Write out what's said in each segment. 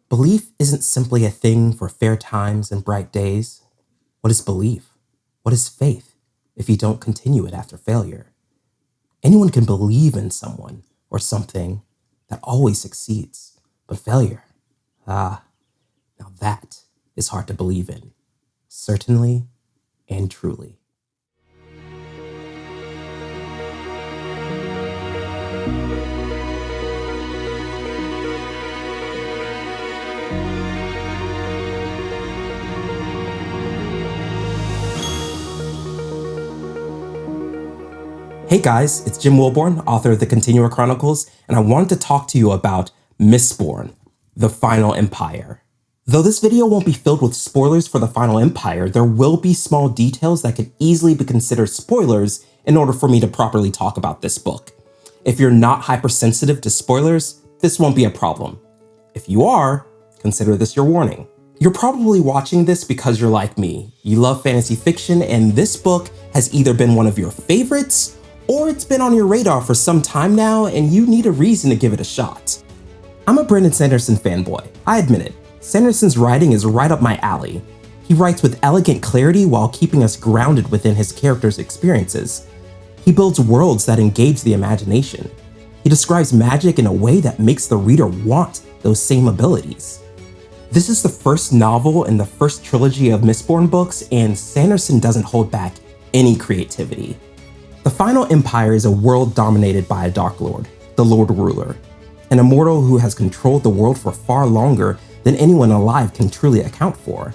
Belief isn't simply a thing for fair times and bright days. What is belief? What is faith if you don't continue it after failure? Anyone can believe in someone or something that always succeeds, but failure, now that is hard to believe in, certainly and truly. Hey guys, it's Jim Wilbourne, author of the Continuer Chronicles, and I wanted to talk to you about Mistborn, The Final Empire. Though this video won't be filled with spoilers for The Final Empire, there will be small details that could easily be considered spoilers in order for me to properly talk about this book. If you're not hypersensitive to spoilers, this won't be a problem. If you are, consider this your warning. You're probably watching this because you're like me. You love fantasy fiction, and this book has either been one of your favorites or it's been on your radar for some time now and you need a reason to give it a shot. I'm a Brandon Sanderson fanboy, I admit it. Sanderson's writing is right up my alley. He writes with elegant clarity while keeping us grounded within his characters' experiences. He builds worlds that engage the imagination. He describes magic in a way that makes the reader want those same abilities. This is the first novel in the first trilogy of Mistborn books, and Sanderson doesn't hold back any creativity. The Final Empire is a world dominated by a Dark Lord, the Lord Ruler, an immortal who has controlled the world for far longer than anyone alive can truly account for.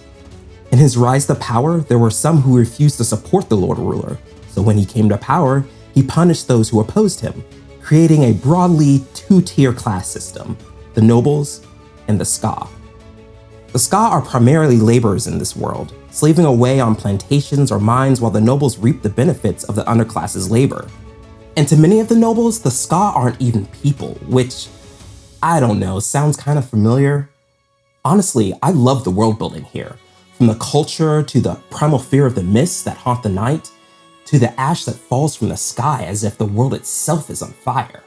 In his rise to power, there were some who refused to support the Lord Ruler, so when he came to power, he punished those who opposed him, creating a broadly two-tier class system, the nobles and the Ska. The Ska are primarily laborers in this world, slaving away on plantations or mines while the nobles reap the benefits of the underclass's labor. And to many of the nobles, the Ska aren't even people, which, I don't know, sounds kind of familiar. Honestly, I love the world building here. From the culture to the primal fear of the mists that haunt the night, to the ash that falls from the sky as if the world itself is on fire.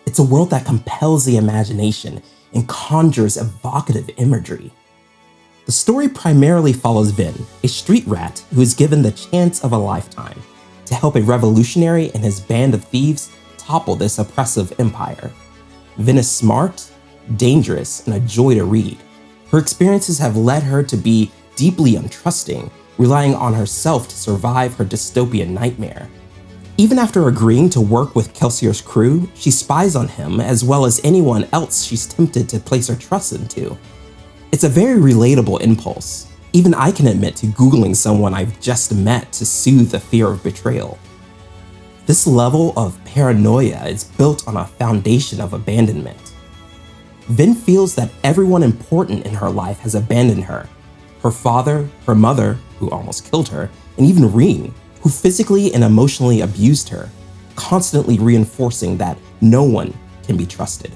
It's a world that compels the imagination and conjures evocative imagery. The story primarily follows Vin, a street rat who is given the chance of a lifetime to help a revolutionary and his band of thieves topple this oppressive empire. Vin is smart, dangerous, and a joy to read. Her experiences have led her to be deeply untrusting, relying on herself to survive her dystopian nightmare. Even after agreeing to work with Kelsier's crew, she spies on him as well as anyone else she's tempted to place her trust into. It's a very relatable impulse. Even I can admit to Googling someone I've just met to soothe the fear of betrayal. This level of paranoia is built on a foundation of abandonment. Vin feels that everyone important in her life has abandoned her. Her father, her mother, who almost killed her, and even Reen, who physically and emotionally abused her, constantly reinforcing that no one can be trusted.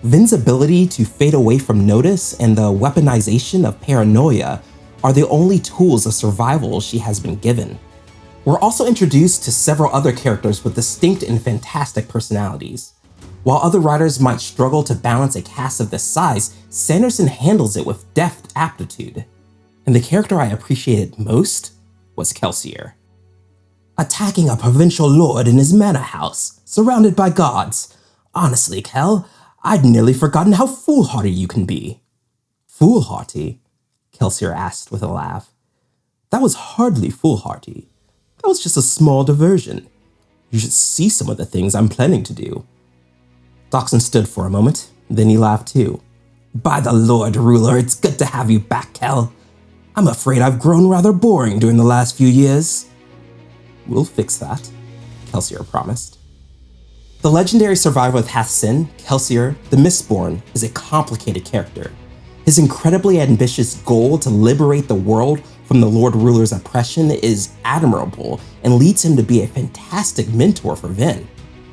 Vin's ability to fade away from notice and the weaponization of paranoia are the only tools of survival she has been given. We're also introduced to several other characters with distinct and fantastic personalities. While other writers might struggle to balance a cast of this size, Sanderson handles it with deft aptitude. And the character I appreciated most was Kelsier. Attacking a provincial lord in his manor house, surrounded by guards. Honestly, Kel, I'd nearly forgotten how foolhardy you can be. Foolhardy? Kelsier asked with a laugh. That was hardly foolhardy. That was just a small diversion. You should see some of the things I'm planning to do. Dockson stood for a moment, then he laughed too. By the Lord Ruler, it's good to have you back, Kel. I'm afraid I've grown rather boring during the last few years. We'll fix that, Kelsier promised. The legendary survivor with Hathsin, Kelsier, the Mistborn, is a complicated character. His incredibly ambitious goal to liberate the world from the Lord Ruler's oppression is admirable and leads him to be a fantastic mentor for Vin.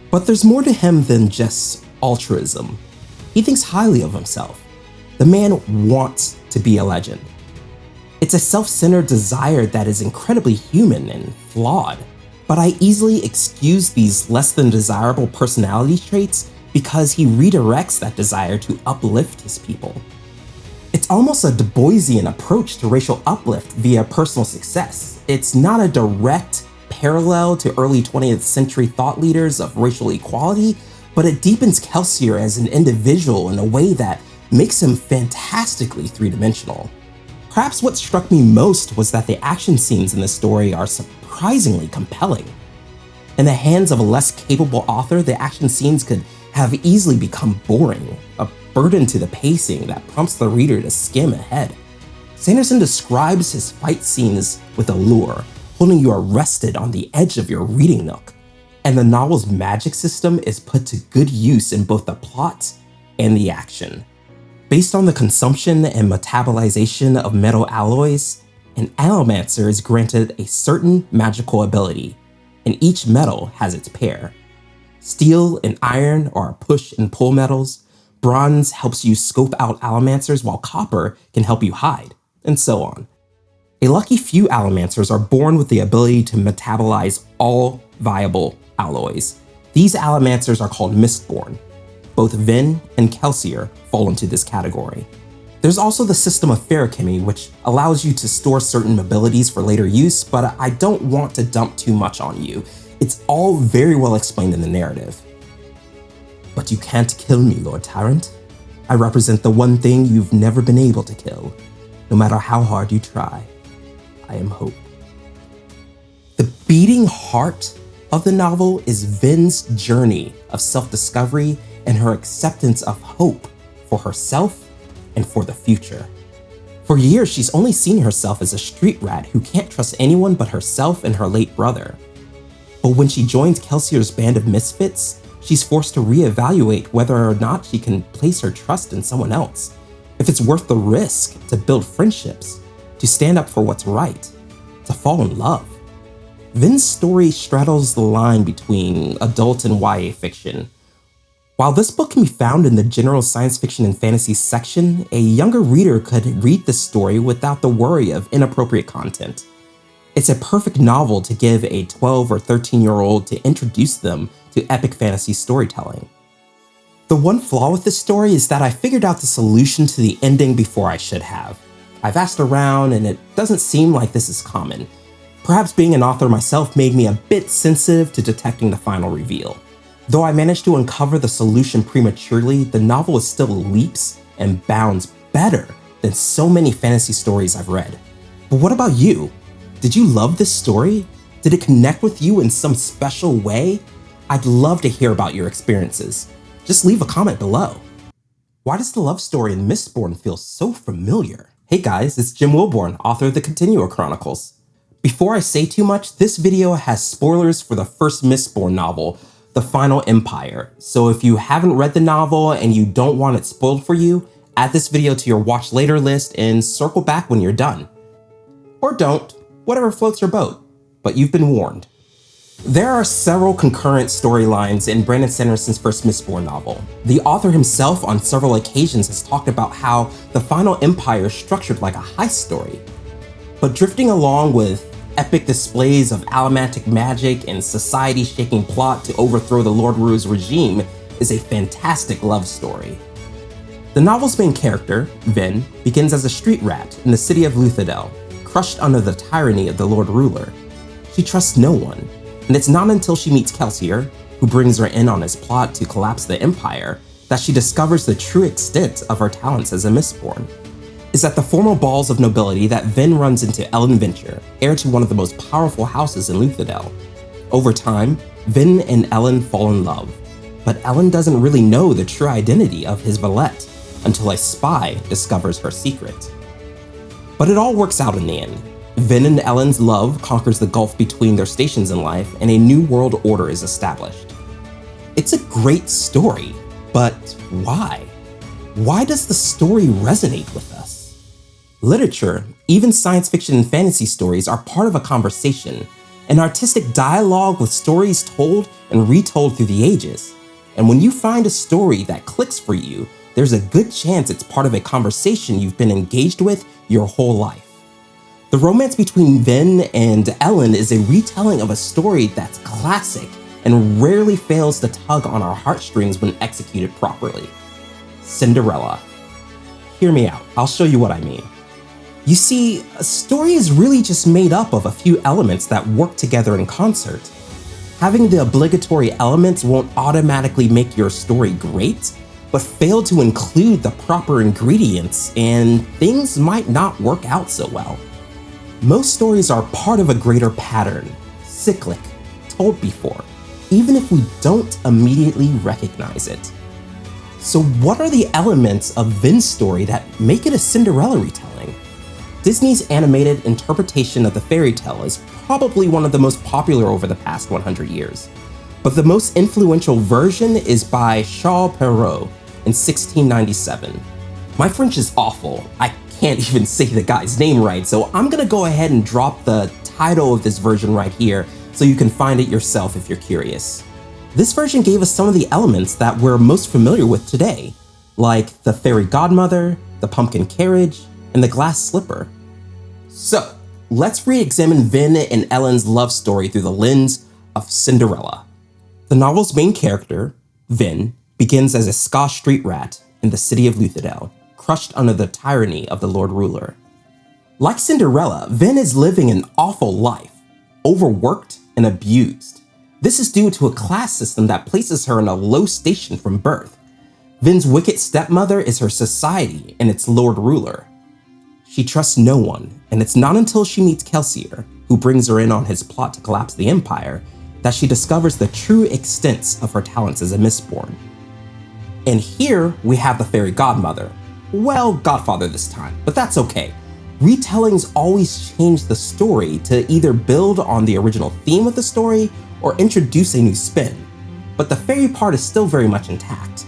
But there's more to him than just altruism. He thinks highly of himself. The man wants to be a legend. It's a self-centered desire that is incredibly human and flawed. But I easily excuse these less than desirable personality traits because he redirects that desire to uplift his people. It's almost a Du Boisian approach to racial uplift via personal success. It's not a direct parallel to early 20th century thought leaders of racial equality, but it deepens Kelsier as an individual in a way that makes him fantastically three-dimensional. Perhaps what struck me most was that the action scenes in this story are surprisingly compelling. In the hands of a less capable author, the action scenes could have easily become boring, a burden to the pacing that prompts the reader to skim ahead. Sanderson describes his fight scenes with allure, holding you arrested on the edge of your reading nook. And the novel's magic system is put to good use in both the plot and the action. Based on the consumption and metabolization of metal alloys, an allomancer is granted a certain magical ability, and each metal has its pair. Steel and iron are push and pull metals, bronze helps you scope out allomancers while copper can help you hide, and so on. A lucky few allomancers are born with the ability to metabolize all viable alloys. These allomancers are called Mistborn. Both Vin and Kelsier fall into this category. There's also the system of ferrochemy, which allows you to store certain abilities for later use, but I don't want to dump too much on you. It's all very well explained in the narrative. But you can't kill me, Lord Tyrant. I represent the one thing you've never been able to kill. No matter how hard you try, I am hope. The beating heart of the novel is Vin's journey of self-discovery and her acceptance of hope for herself and for the future. For years, she's only seen herself as a street rat who can't trust anyone but herself and her late brother. But when she joins Kelsier's band of misfits, she's forced to reevaluate whether or not she can place her trust in someone else, if it's worth the risk to build friendships, to stand up for what's right, to fall in love. Vin's story straddles the line between adult and YA fiction. While this book can be found in the general science fiction and fantasy section, a younger reader could read this story without the worry of inappropriate content. It's a perfect novel to give a 12 or 13-year-old to introduce them to epic fantasy storytelling. The one flaw with this story is that I figured out the solution to the ending before I should have. I've asked around and it doesn't seem like this is common. Perhaps being an author myself made me a bit sensitive to detecting the final reveal. Though I managed to uncover the solution prematurely, the novel is still leaps and bounds better than so many fantasy stories I've read. But what about you? Did you love this story? Did it connect with you in some special way? I'd love to hear about your experiences. Just leave a comment below. Why does the love story in Mistborn feel so familiar? Hey guys, it's Jim Wilbourne, author of the Continua Chronicles. Before I say too much, this video has spoilers for the first Mistborn novel, The Final Empire. So if you haven't read the novel and you don't want it spoiled for you, add this video to your watch later list and circle back when you're done. Or don't, whatever floats your boat, but you've been warned. There are several concurrent storylines in Brandon Sanderson's first Mistborn novel. The author himself on several occasions has talked about how The Final Empire is structured like a heist story. But drifting along with epic displays of allomantic magic and society-shaking plot to overthrow the Lord Rue's regime is a fantastic love story. The novel's main character, Vin, begins as a street rat in the city of Luthadel, crushed under the tyranny of the Lord Ruler. She trusts no one, and it's not until she meets Kelsier, who brings her in on his plot to collapse the Empire, that she discovers the true extent of her talents as a Mistborn. It's at the formal balls of nobility that Vin runs into Ellen Venture, heir to one of the most powerful houses in Luthadel. Over time, Vin and Ellen fall in love, but Ellen doesn't really know the true identity of his valet until a spy discovers her secret. But it all works out in the end. Vin and Ellen's love conquers the gulf between their stations in life, and a new world order is established. It's a great story, but why? Why does the story resonate with us? Literature, even science fiction and fantasy stories, are part of a conversation, an artistic dialogue with stories told and retold through the ages. And when you find a story that clicks for you, there's a good chance it's part of a conversation you've been engaged with your whole life. The romance between Vin and Ellen is a retelling of a story that's classic and rarely fails to tug on our heartstrings when executed properly. Cinderella. Hear me out, I'll show you what I mean. You see, a story is really just made up of a few elements that work together in concert. Having the obligatory elements won't automatically make your story great, but fail to include the proper ingredients and things might not work out so well. Most stories are part of a greater pattern, cyclic, told before, even if we don't immediately recognize it. So what are the elements of Vin's story that make it a Cinderella retelling? Disney's animated interpretation of the fairy tale is probably one of the most popular over the past 100 years, but the most influential version is by Charles Perrault in 1697. My French is awful, I can't even say the guy's name right, so I'm gonna go ahead and drop the title of this version right here so you can find it yourself if you're curious. This version gave us some of the elements that we're most familiar with today, like the fairy godmother, the pumpkin carriage, and the glass slipper. So, let's re-examine Vin and Ellen's love story through the lens of Cinderella. The novel's main character, Vin, begins as a Scotch street rat in the city of Luthadel, crushed under the tyranny of the Lord Ruler. Like Cinderella, Vin is living an awful life, overworked and abused. This is due to a class system that places her in a low station from birth. Vin's wicked stepmother is her society and its Lord Ruler. She trusts no one, and it's not until she meets Kelsier, who brings her in on his plot to collapse the Empire, that she discovers the true extent of her talents as a Mistborn. And here we have the fairy godmother. Well, godfather this time, but that's okay. Retellings always change the story to either build on the original theme of the story or introduce a new spin, but the fairy part is still very much intact.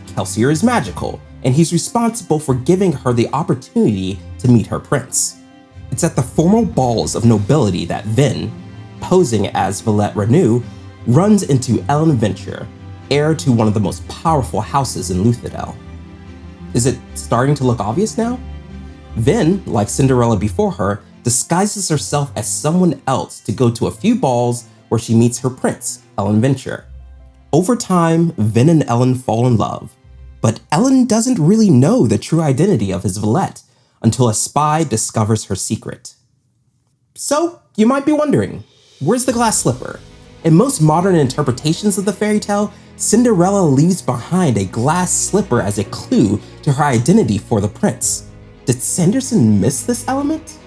Kelsier is magical, and he's responsible for giving her the opportunity to meet her prince. It's at the formal balls of nobility that Vin, posing as Villette Renew, runs into Ellen Venture, heir to one of the most powerful houses in Luthadel. Is it starting to look obvious now? Vin, like Cinderella before her, disguises herself as someone else to go to a few balls where she meets her prince, Ellen Venture. Over time, Vin and Ellen fall in love, but Ellen doesn't really know the true identity of his Villette until a spy discovers her secret. So, you might be wondering, where's the glass slipper? In most modern interpretations of the fairy tale, Cinderella leaves behind a glass slipper as a clue to her identity for the prince. Did Sanderson miss this element?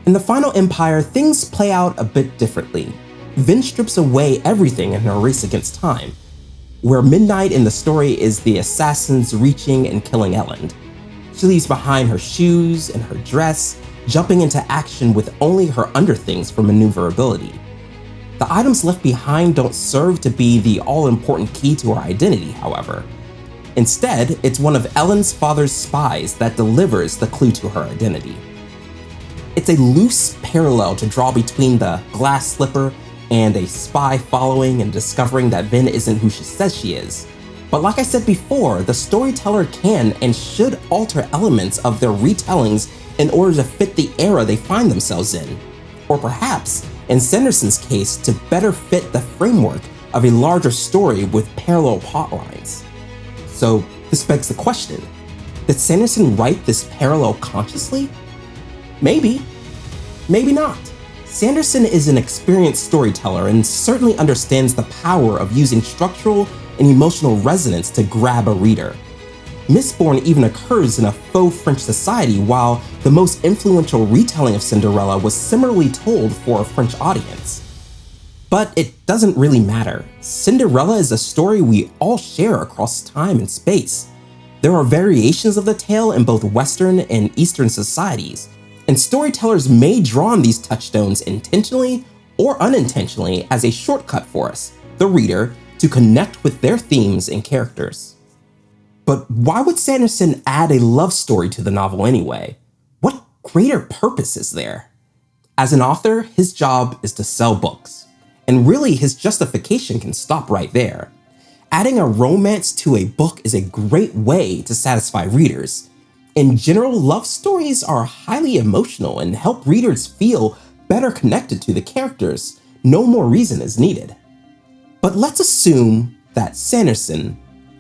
In the final Empire, things play out a bit differently. Vin strips away everything in her race against time, where midnight in the story is the assassins reaching and killing Ellen. She leaves behind her shoes and her dress, jumping into action with only her underthings for maneuverability. The items left behind don't serve to be the all-important key to her identity, however. Instead, it's one of Ellen's father's spies that delivers the clue to her identity. It's a loose parallel to draw between the glass slipper and a spy following and discovering that Vin isn't who she says she is. But like I said before, the storyteller can and should alter elements of their retellings in order to fit the era they find themselves in. Or perhaps, in Sanderson's case, to better fit the framework of a larger story with parallel plotlines. So this begs the question, did Sanderson write this parallel consciously? Maybe, maybe not. Sanderson is an experienced storyteller and certainly understands the power of using structural and emotional resonance to grab a reader. Mistborn even occurs in a faux French society, while the most influential retelling of Cinderella was similarly told for a French audience. But it doesn't really matter. Cinderella is a story we all share across time and space. There are variations of the tale in both Western and Eastern societies, and storytellers may draw on these touchstones intentionally or unintentionally as a shortcut for us, the reader, to connect with their themes and characters. But why would Sanderson add a love story to the novel anyway? What greater purpose is there? As an author, his job is to sell books, and really his justification can stop right there. Adding a romance to a book is a great way to satisfy readers. In general, love stories are highly emotional and help readers feel better connected to the characters. No more reason is needed. But let's assume that Sanderson,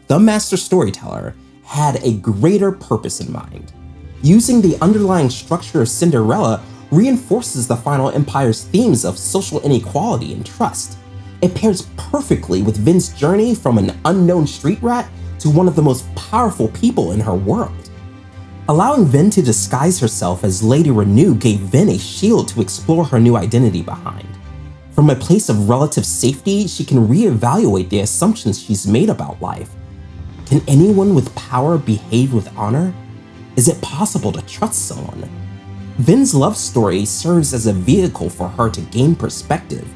the master storyteller, had a greater purpose in mind. Using the underlying structure of Cinderella reinforces the final empire's themes of social inequality and trust. It pairs perfectly with Vin's journey from an unknown street rat to one of the most powerful people in her world. Allowing Vin to disguise herself as Lady Renew gave Vin a shield to explore her new identity behind. From a place of relative safety, she can reevaluate the assumptions she's made about life. Can anyone with power behave with honor? Is it possible to trust someone? Vin's love story serves as a vehicle for her to gain perspective,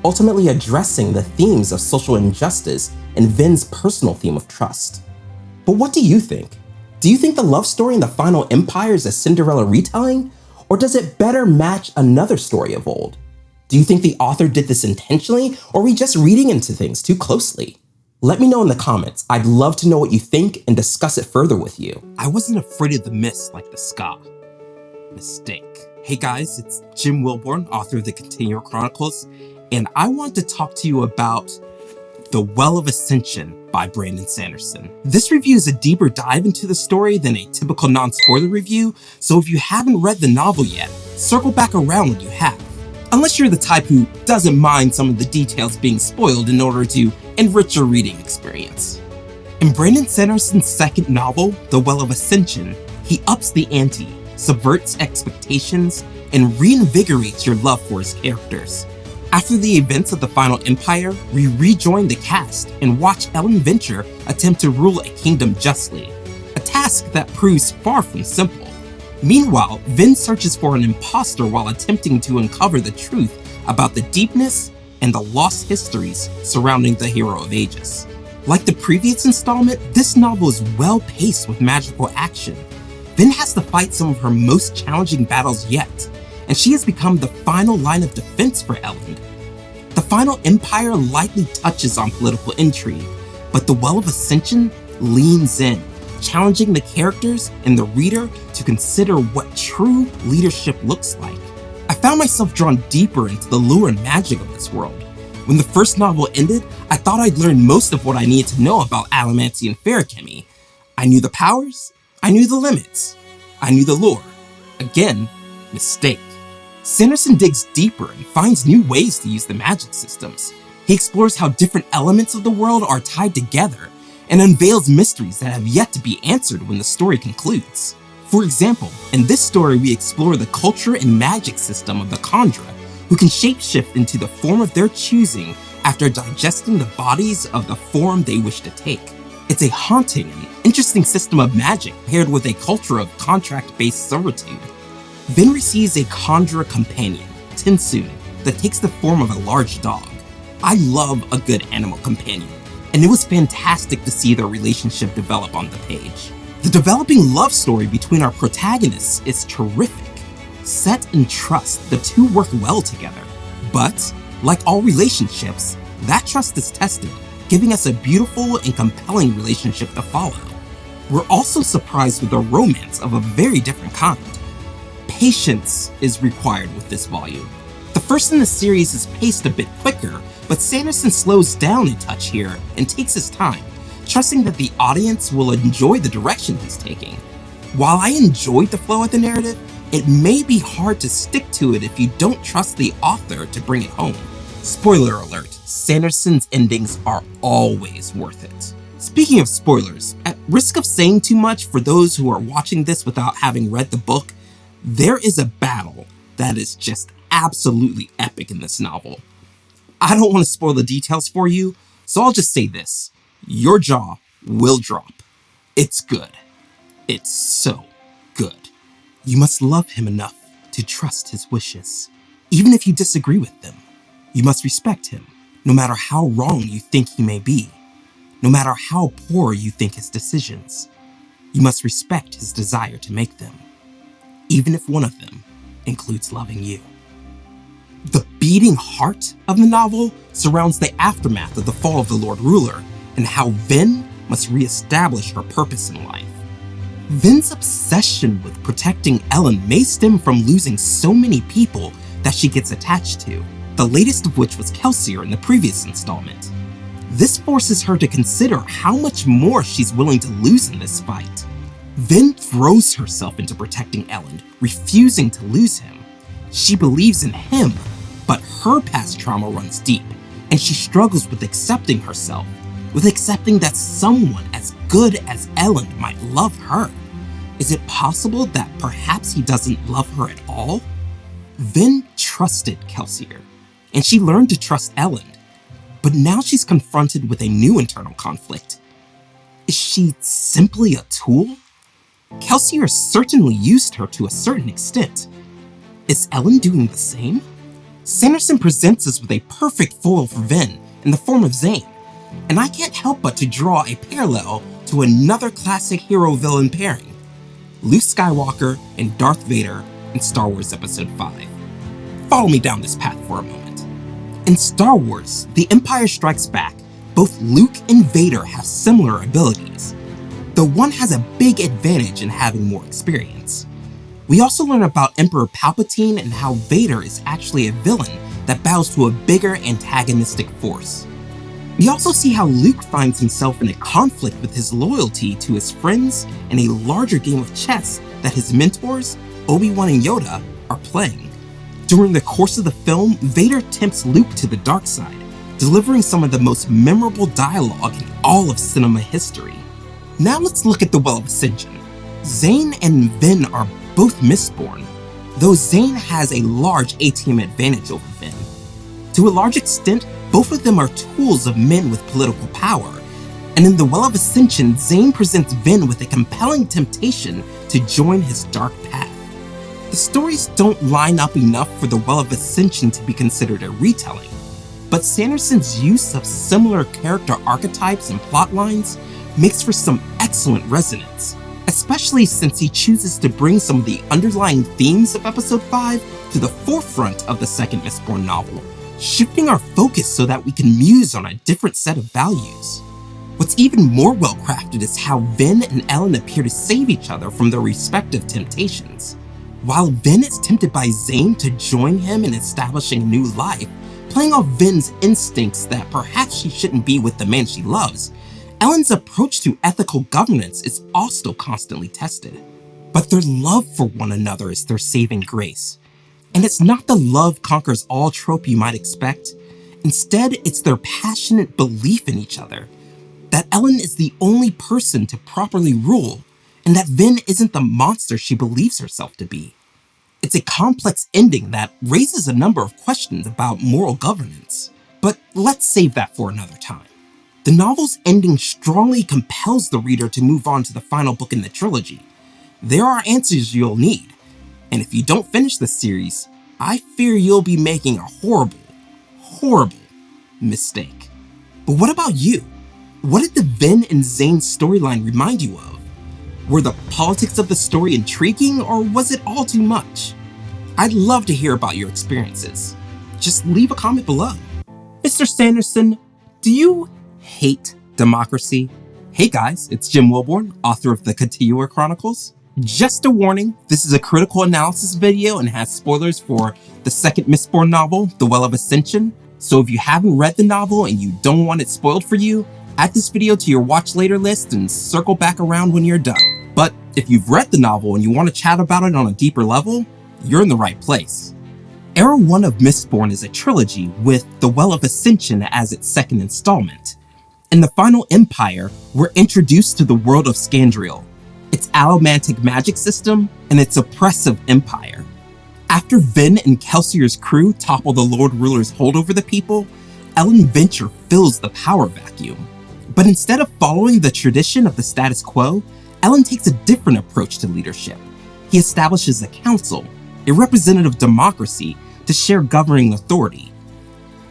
ultimately addressing the themes of social injustice and Vin's personal theme of trust. But what do you think? Do you think the love story in The Final Empire is a Cinderella retelling, or does it better match another story of old? Do you think the author did this intentionally, or are we just reading into things too closely? Let me know in the comments. I'd love to know what you think and discuss it further with you. I wasn't afraid of the mist like the ska. Mistake. Hey guys, it's Jim Wilbourne, author of the Continual Chronicles, and I want to talk to you about The Well of Ascension by Brandon Sanderson. This review is a deeper dive into the story than a typical non-spoiler review, so if you haven't read the novel yet, circle back around when you have. Unless you're the type who doesn't mind some of the details being spoiled in order to enrich your reading experience. In Brandon Sanderson's second novel, The Well of Ascension, he ups the ante, subverts expectations, and reinvigorates your love for his characters. After the events of The Final Empire, we rejoin the cast and watch Ellen Venture attempt to rule a kingdom justly, a task that proves far from simple. Meanwhile, Vin searches for an imposter while attempting to uncover the truth about the deepness and the lost histories surrounding the hero of ages. Like the previous installment, this novel is well-paced with magical action. Vin has to fight some of her most challenging battles yet, and she has become the final line of defense for Ellen. The Final Empire lightly touches on political intrigue, but The Well of Ascension leans in, challenging the characters and the reader to consider what true leadership looks like. I found myself drawn deeper into the lure and magic of this world. When the first novel ended, I thought I'd learned most of what I needed to know about Allomancy and Ferrochemy. I knew the powers, I knew the limits, I knew the lore. Again, mistake. Sanderson digs deeper and finds new ways to use the magic systems. He explores how different elements of the world are tied together and unveils mysteries that have yet to be answered when the story concludes. For example, in this story we explore the culture and magic system of the Khandra, who can shapeshift into the form of their choosing after digesting the bodies of the form they wish to take. It's a haunting and interesting system of magic paired with a culture of contract-based servitude. Vin receives a Khandra companion, Tinsun, that takes the form of a large dog. I love a good animal companion, and it was fantastic to see their relationship develop on the page. The developing love story between our protagonists is terrific. Set in trust, the two work well together. But, like all relationships, that trust is tested, giving us a beautiful and compelling relationship to follow. We're also surprised with a romance of a very different kind. Patience is required with this volume. The first in the series is paced a bit quicker, but Sanderson slows down a touch here and takes his time, trusting that the audience will enjoy the direction he's taking. While I enjoyed the flow of the narrative, it may be hard to stick to it if you don't trust the author to bring it home. Spoiler alert, Sanderson's endings are always worth it. Speaking of spoilers, at risk of saying too much for those who are watching this without having read the book, there is a battle that is just absolutely epic in this novel. I don't want to spoil the details for you, so I'll just say this. Your jaw will drop. It's good. It's so good. You must love him enough to trust his wishes. Even if you disagree with them, you must respect him, no matter how wrong you think he may be, no matter how poor you think his decisions. You must respect his desire to make them, even if one of them includes loving you. The beating heart of the novel surrounds the aftermath of the fall of the Lord Ruler and how Vin must reestablish her purpose in life. Vin's obsession with protecting Ellen may stem from losing so many people that she gets attached to, the latest of which was Kelsier in the previous installment. This forces her to consider how much more she's willing to lose in this fight. Vin throws herself into protecting Ellen, refusing to lose him. She believes in him, but her past trauma runs deep, and she struggles with accepting herself, with accepting that someone as good as Ellen might love her. Is it possible that perhaps he doesn't love her at all? Vin trusted Kelsier, and she learned to trust Ellen, but now she's confronted with a new internal conflict. Is she simply a tool? Kelsier certainly used her to a certain extent. Is Ellen doing the same? Sanderson presents us with a perfect foil for Vin in the form of Zane, and I can't help but to draw a parallel to another classic hero-villain pairing, Luke Skywalker and Darth Vader in Star Wars Episode 5. Follow me down this path for a moment. In Star Wars, The Empire Strikes Back, both Luke and Vader have similar abilities, though one has a big advantage in having more experience. We also learn about Emperor Palpatine and how Vader is actually a villain that bows to a bigger antagonistic force. We also see how Luke finds himself in a conflict with his loyalty to his friends and a larger game of chess that his mentors, Obi-Wan and Yoda, are playing. During the course of the film, Vader tempts Luke to the dark side, delivering some of the most memorable dialogue in all of cinema history. Now let's look at the Well of Ascension. Zane and Vin are both Mistborn, though Zane has a large ATM advantage over Vin. To a large extent, both of them are tools of men with political power, and in the Well of Ascension, Zane presents Vin with a compelling temptation to join his dark path. The stories don't line up enough for the Well of Ascension to be considered a retelling, but Sanderson's use of similar character archetypes and plotlines makes for some excellent resonance, especially since he chooses to bring some of the underlying themes of Episode 5 to the forefront of the second Mistborn novel, shifting our focus so that we can muse on a different set of values. What's even more well-crafted is how Vin and Ellen appear to save each other from their respective temptations. While Vin is tempted by Zane to join him in establishing a new life, playing off Vin's instincts that perhaps she shouldn't be with the man she loves, Ellen's approach to ethical governance is also constantly tested. But their love for one another is their saving grace. And it's not the love conquers all trope you might expect. Instead, it's their passionate belief in each other, that Ellen is the only person to properly rule, and that Vin isn't the monster she believes herself to be. It's a complex ending that raises a number of questions about moral governance, but let's save that for another time. The novel's ending strongly compels the reader to move on to the final book in the trilogy. There are answers you'll need, and if you don't finish the series, I fear you'll be making a horrible, horrible mistake. But what about you? What did the Vin and Zane storyline remind you of? Were the politics of the story intriguing, or was it all too much? I'd love to hear about your experiences. Just leave a comment below. Mr. Sanderson, do you hate democracy? Hey guys, it's Jim Wilbourne, author of the Continuer Chronicles. Just a warning, this is a critical analysis video and has spoilers for the second Mistborn novel, The Well of Ascension. So if you haven't read the novel and you don't want it spoiled for you, add this video to your watch later list and circle back around when you're done. But if you've read the novel and you want to chat about it on a deeper level, you're in the right place. Era 1 of Mistborn is a trilogy with The Well of Ascension as its second installment. In the final Empire, we're introduced to the world of Scandriel, its allomantic magic system, and its oppressive empire. After Vin and Kelsier's crew topple the Lord Ruler's hold over the people, Ellen Venture fills the power vacuum. But instead of following the tradition of the status quo, Ellen takes a different approach to leadership. He establishes a council, a representative democracy, to share governing authority.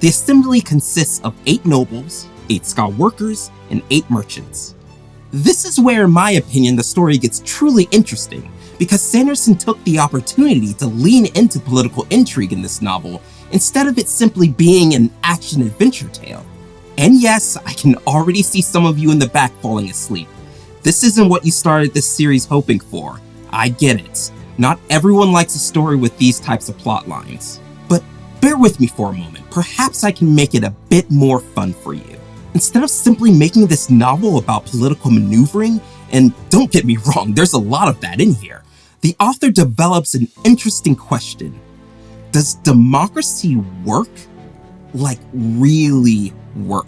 The assembly consists of 8 nobles, 8 ska workers, and 8 merchants. This is where, in my opinion, the story gets truly interesting, because Sanderson took the opportunity to lean into political intrigue in this novel, instead of it simply being an action-adventure tale. And yes, I can already see some of you in the back falling asleep. This isn't what you started this series hoping for. I get it. Not everyone likes a story with these types of plot lines. But bear with me for a moment. Perhaps I can make it a bit more fun for you. Instead of simply making this novel about political maneuvering, and don't get me wrong, there's a lot of that in here, the author develops an interesting question. Does democracy work? Like, really work?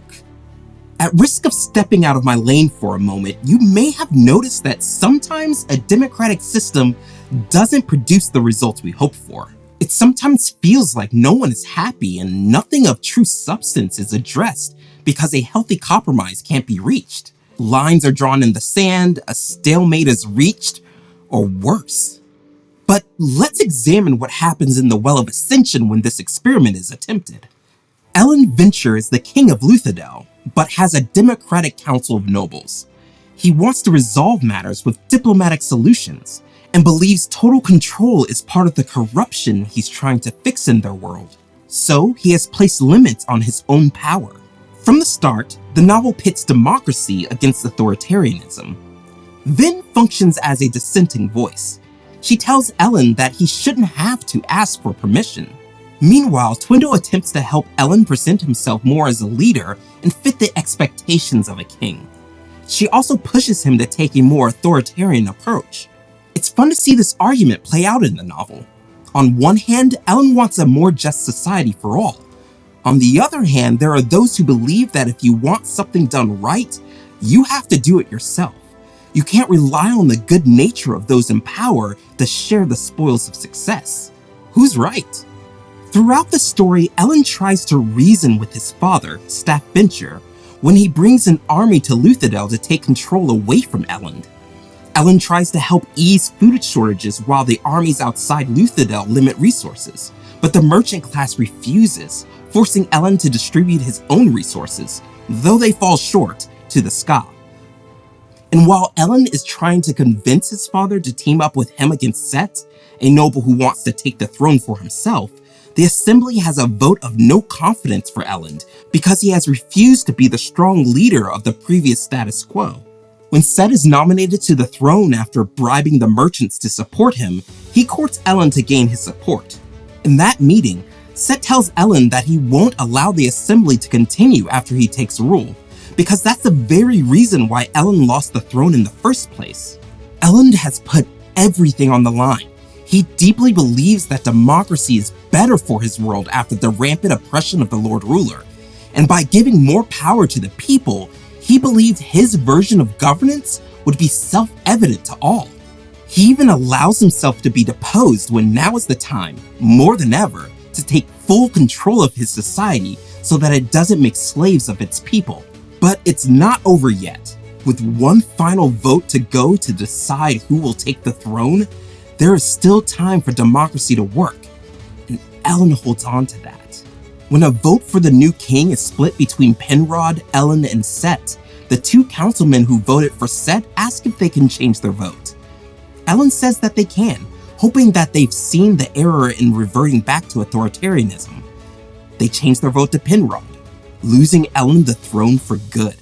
At risk of stepping out of my lane for a moment, you may have noticed that sometimes a democratic system doesn't produce the results we hope for. It sometimes feels like no one is happy and nothing of true substance is addressed because a healthy compromise can't be reached. Lines are drawn in the sand, a stalemate is reached, or worse. But let's examine what happens in the Well of Ascension when this experiment is attempted. Ellen Venture is the king of Luthadel, but has a democratic council of nobles. He wants to resolve matters with diplomatic solutions, and believes total control is part of the corruption he's trying to fix in their world. So he has placed limits on his own power. From the start, the novel pits democracy against authoritarianism. Vin functions as a dissenting voice. She tells Ellen that he shouldn't have to ask for permission. Meanwhile, Twindle attempts to help Ellen present himself more as a leader and fit the expectations of a king. She also pushes him to take a more authoritarian approach. It's fun to see this argument play out in the novel. On one hand, Ellen wants a more just society for all. On the other hand, there are those who believe that if you want something done right, you have to do it yourself. You can't rely on the good nature of those in power to share the spoils of success. Who's right? Throughout the story, Ellen tries to reason with his father, Staff Venture, when he brings an army to Luthadel to take control away from Ellen. Ellen tries to help ease food shortages while the armies outside Luthadel limit resources, but the merchant class refuses, forcing Ellen to distribute his own resources, though they fall short, to the Ska. And while Ellen is trying to convince his father to team up with him against Set, a noble who wants to take the throne for himself, the Assembly has a vote of no confidence for Ellen because he has refused to be the strong leader of the previous status quo. When Set is nominated to the throne after bribing the merchants to support him, he courts Ellen to gain his support. In that meeting, Set tells Ellen that he won't allow the Assembly to continue after he takes rule, because that's the very reason why Ellen lost the throne in the first place. Ellen has put everything on the line. He deeply believes that democracy is better for his world after the rampant oppression of the Lord Ruler, and by giving more power to the people, he believed his version of governance would be self-evident to all. He even allows himself to be deposed when now is the time, more than ever, to take full control of his society so that it doesn't make slaves of its people. But it's not over yet. With one final vote to go to decide who will take the throne, there is still time for democracy to work, and Ellen holds on to that. When a vote for the new king is split between Penrod, Ellen, and Set, the two councilmen who voted for Set ask if they can change their vote. Ellen says that they can, hoping that they've seen the error in reverting back to authoritarianism. They change their vote to Penrod, losing Ellen the throne for good.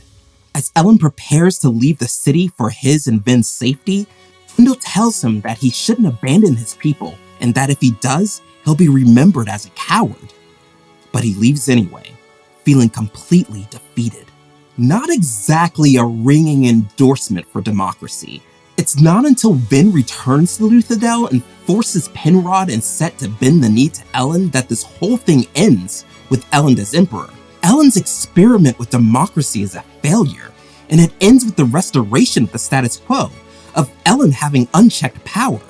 As Ellen prepares to leave the city for his and Vin's safety, Twindle tells him that he shouldn't abandon his people, and that if he does, he'll be remembered as a coward. But he leaves anyway, feeling completely defeated. Not exactly a ringing endorsement for democracy. It's not until Vin returns to Luthadel and forces Penrod and Set to bend the knee to Ellen that this whole thing ends with Ellen as emperor. Ellen's experiment with democracy is a failure, and it ends with the restoration of the status quo, of Ellen having unchecked power.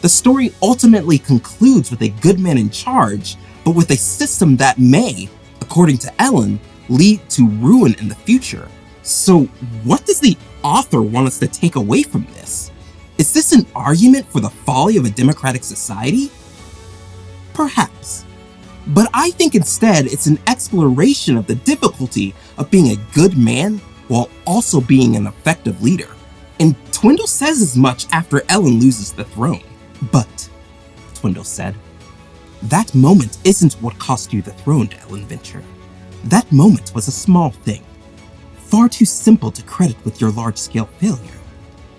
The story ultimately concludes with a good man in charge, but with a system that may, according to Ellen, lead to ruin in the future. So what does the author want us to take away from this? Is this an argument for the folly of a democratic society? Perhaps. But I think instead it's an exploration of the difficulty of being a good man while also being an effective leader. And Twindle says as much after Ellen loses the throne. But, Twindle said, that moment isn't what cost you the throne, Ellen Venture. That moment was a small thing, far too simple to credit with your large-scale failure.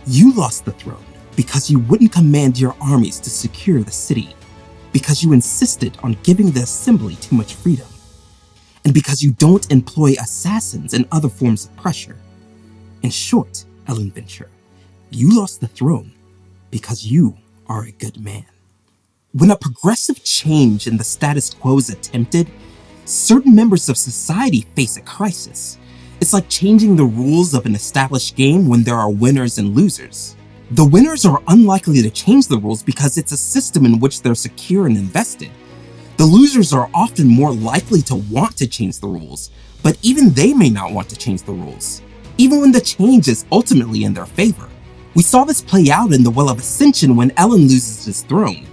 You lost the throne because you wouldn't command your armies to secure the city, because you insisted on giving the Assembly too much freedom. and because you don't employ assassins and other forms of pressure. In short, Ellen Venture, you lost the throne because you are a good man. When a progressive change in the status quo is attempted, certain members of society face a crisis. It's like changing the rules of an established game when there are winners and losers. The winners are unlikely to change the rules because it's a system in which they're secure and invested. The losers are often more likely to want to change the rules, but even they may not want to change the rules, even when the change is ultimately in their favor. We saw this play out in the Well of Ascension when Ellen loses his throne.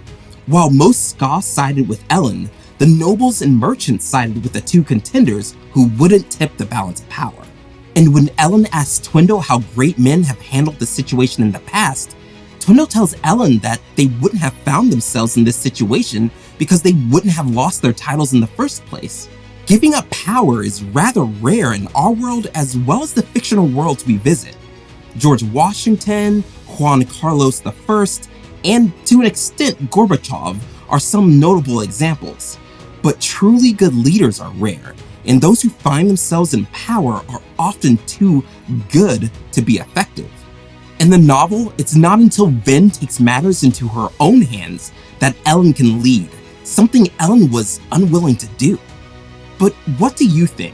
While most Ska sided with Ellen, the nobles and merchants sided with the two contenders who wouldn't tip the balance of power. And when Ellen asks Twindle how great men have handled the situation in the past, Twindle tells Ellen that they wouldn't have found themselves in this situation because they wouldn't have lost their titles in the first place. Giving up power is rather rare in our world as well as the fictional worlds we visit. George Washington, Juan Carlos I, and to an extent Gorbachev are some notable examples. But truly good leaders are rare, and those who find themselves in power are often too good to be effective. In the novel, it's not until Vin takes matters into her own hands that Ellen can lead, something Ellen was unwilling to do. But what do you think?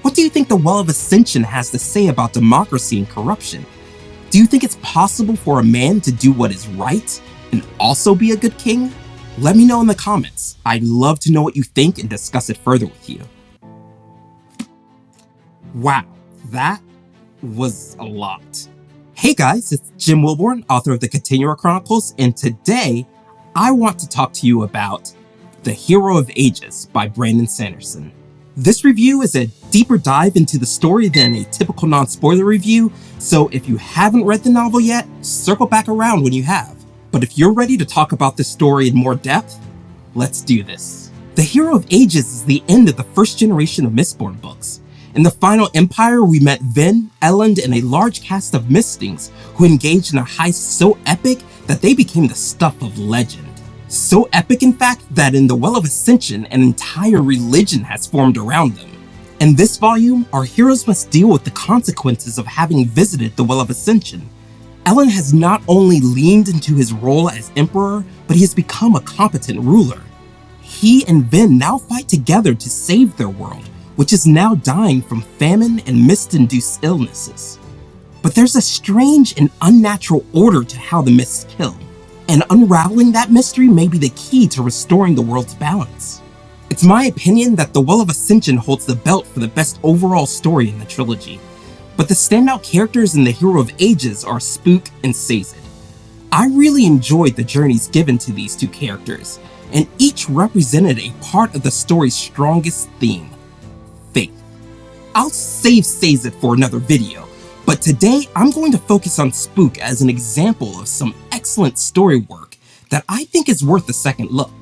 What do you think the Well of Ascension has to say about democracy and corruption? Do you think it's possible for a man to do what is right and also be a good king? Let me know in the comments. I'd love to know what you think and discuss it further with you. Wow, that was a lot. Hey guys, it's Jim Wilbourne, author of the Continual Chronicles, and today I want to talk to you about The Hero of Ages by Brandon Sanderson. This review is a deeper dive into the story than a typical non-spoiler review, so if you haven't read the novel yet, circle back around when you have. But if you're ready to talk about this story in more depth, let's do this. The Hero of Ages is the end of the first generation of Mistborn books. In the final Empire, we met Vin, Elend, and a large cast of Mistings who engaged in a heist so epic that they became the stuff of legend. So epic, in fact, that in the Well of Ascension, an entire religion has formed around them. In this volume, our heroes must deal with the consequences of having visited the Well of Ascension. Ellen has not only leaned into his role as emperor, but he has become a competent ruler. He and Vin now fight together to save their world, which is now dying from famine and mist-induced illnesses. But there's a strange and unnatural order to how the mists kill, and unraveling that mystery may be the key to restoring the world's balance. It's my opinion that the Well of Ascension holds the belt for the best overall story in the trilogy, but the standout characters in The Hero of Ages are Spook and Sazed. I really enjoyed the journeys given to these two characters, and each represented a part of the story's strongest theme: faith. I'll save Sazed for another video, but today I'm going to focus on Spook as an example of some excellent story work that I think is worth a second look.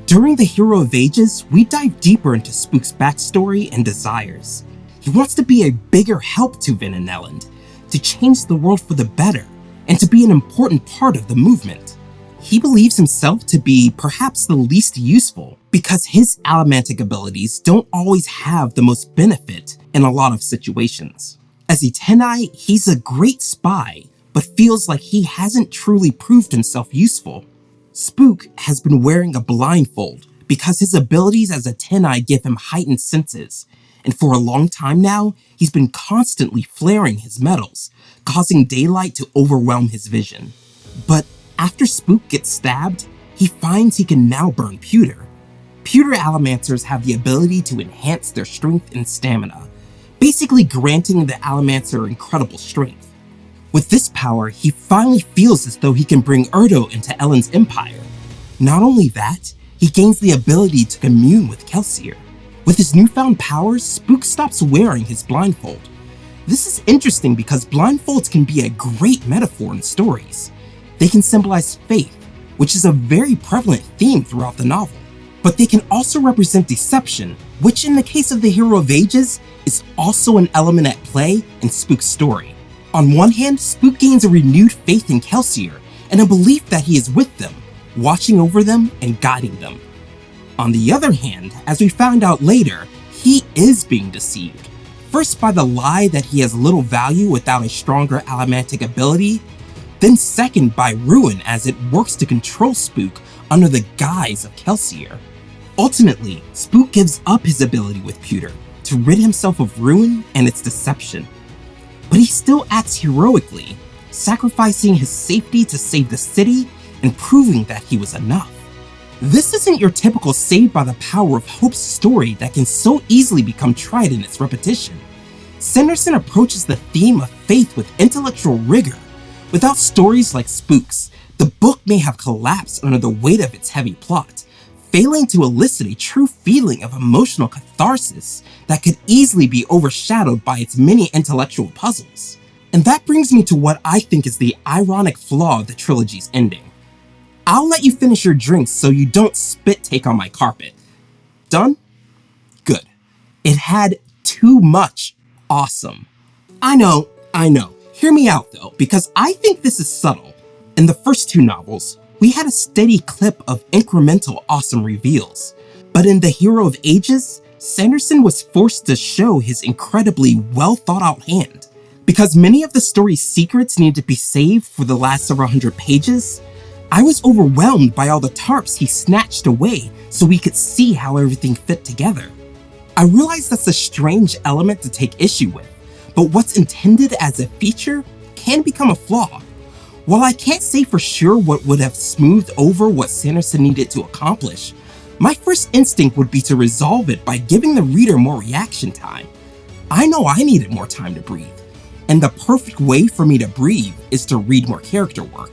During The Hero of Ages, we dive deeper into Spook's backstory and desires. He wants to be a bigger help to Vin and Elend, to change the world for the better, and to be an important part of the movement. He believes himself to be perhaps the least useful because his allomantic abilities don't always have the most benefit in a lot of situations. As a Tenai, he's a great spy, but feels like he hasn't truly proved himself useful. Spook has been wearing a blindfold because his abilities as a Tenai give him heightened senses, and for a long time now, he's been constantly flaring his metals, causing daylight to overwhelm his vision. But after Spook gets stabbed, he finds he can now burn pewter. Pewter allomancers have the ability to enhance their strength and stamina, basically granting the allomancer incredible strength. With this power, he finally feels as though he can bring Erdo into Ellen's empire. Not only that, he gains the ability to commune with Kelsier. With his newfound powers, Spook stops wearing his blindfold. This is interesting because blindfolds can be a great metaphor in stories. They can symbolize faith, which is a very prevalent theme throughout the novel. But they can also represent deception, which in the case of The Hero of Ages, is also an element at play in Spook's story. On one hand, Spook gains a renewed faith in Kelsier and a belief that he is with them, watching over them and guiding them. On the other hand, as we found out later, he is being deceived. First by the lie that he has little value without a stronger allomantic ability, then second by Ruin as it works to control Spook under the guise of Kelsier. Ultimately, Spook gives up his ability with Pewter to rid himself of Ruin and its deception. But he still acts heroically, sacrificing his safety to save the city and proving that he was enough. This isn't your typical saved by the power of hope's story that can so easily become trite in its repetition. Sanderson approaches the theme of faith with intellectual rigor. Without stories like Spook's, the book may have collapsed under the weight of its heavy plot, failing to elicit a true feeling of emotional catharsis that could easily be overshadowed by its many intellectual puzzles. And that brings me to what I think is the ironic flaw of the trilogy's ending. I'll let you finish your drinks so you don't spit take on my carpet. Done? Good. It had too much awesome. I know. Hear me out though, because I think this is subtle. In the first two novels, we had a steady clip of incremental awesome reveals. But in The Hero of Ages, Sanderson was forced to show his incredibly well thought out hand. Because many of the story's secrets needed to be saved for the last several hundred pages, I was overwhelmed by all the tarps he snatched away so we could see how everything fit together. I realize that's a strange element to take issue with, but what's intended as a feature can become a flaw. While I can't say for sure what would have smoothed over what Sanderson needed to accomplish, my first instinct would be to resolve it by giving the reader more reaction time. I know I needed more time to breathe, and the perfect way for me to breathe is to read more character work.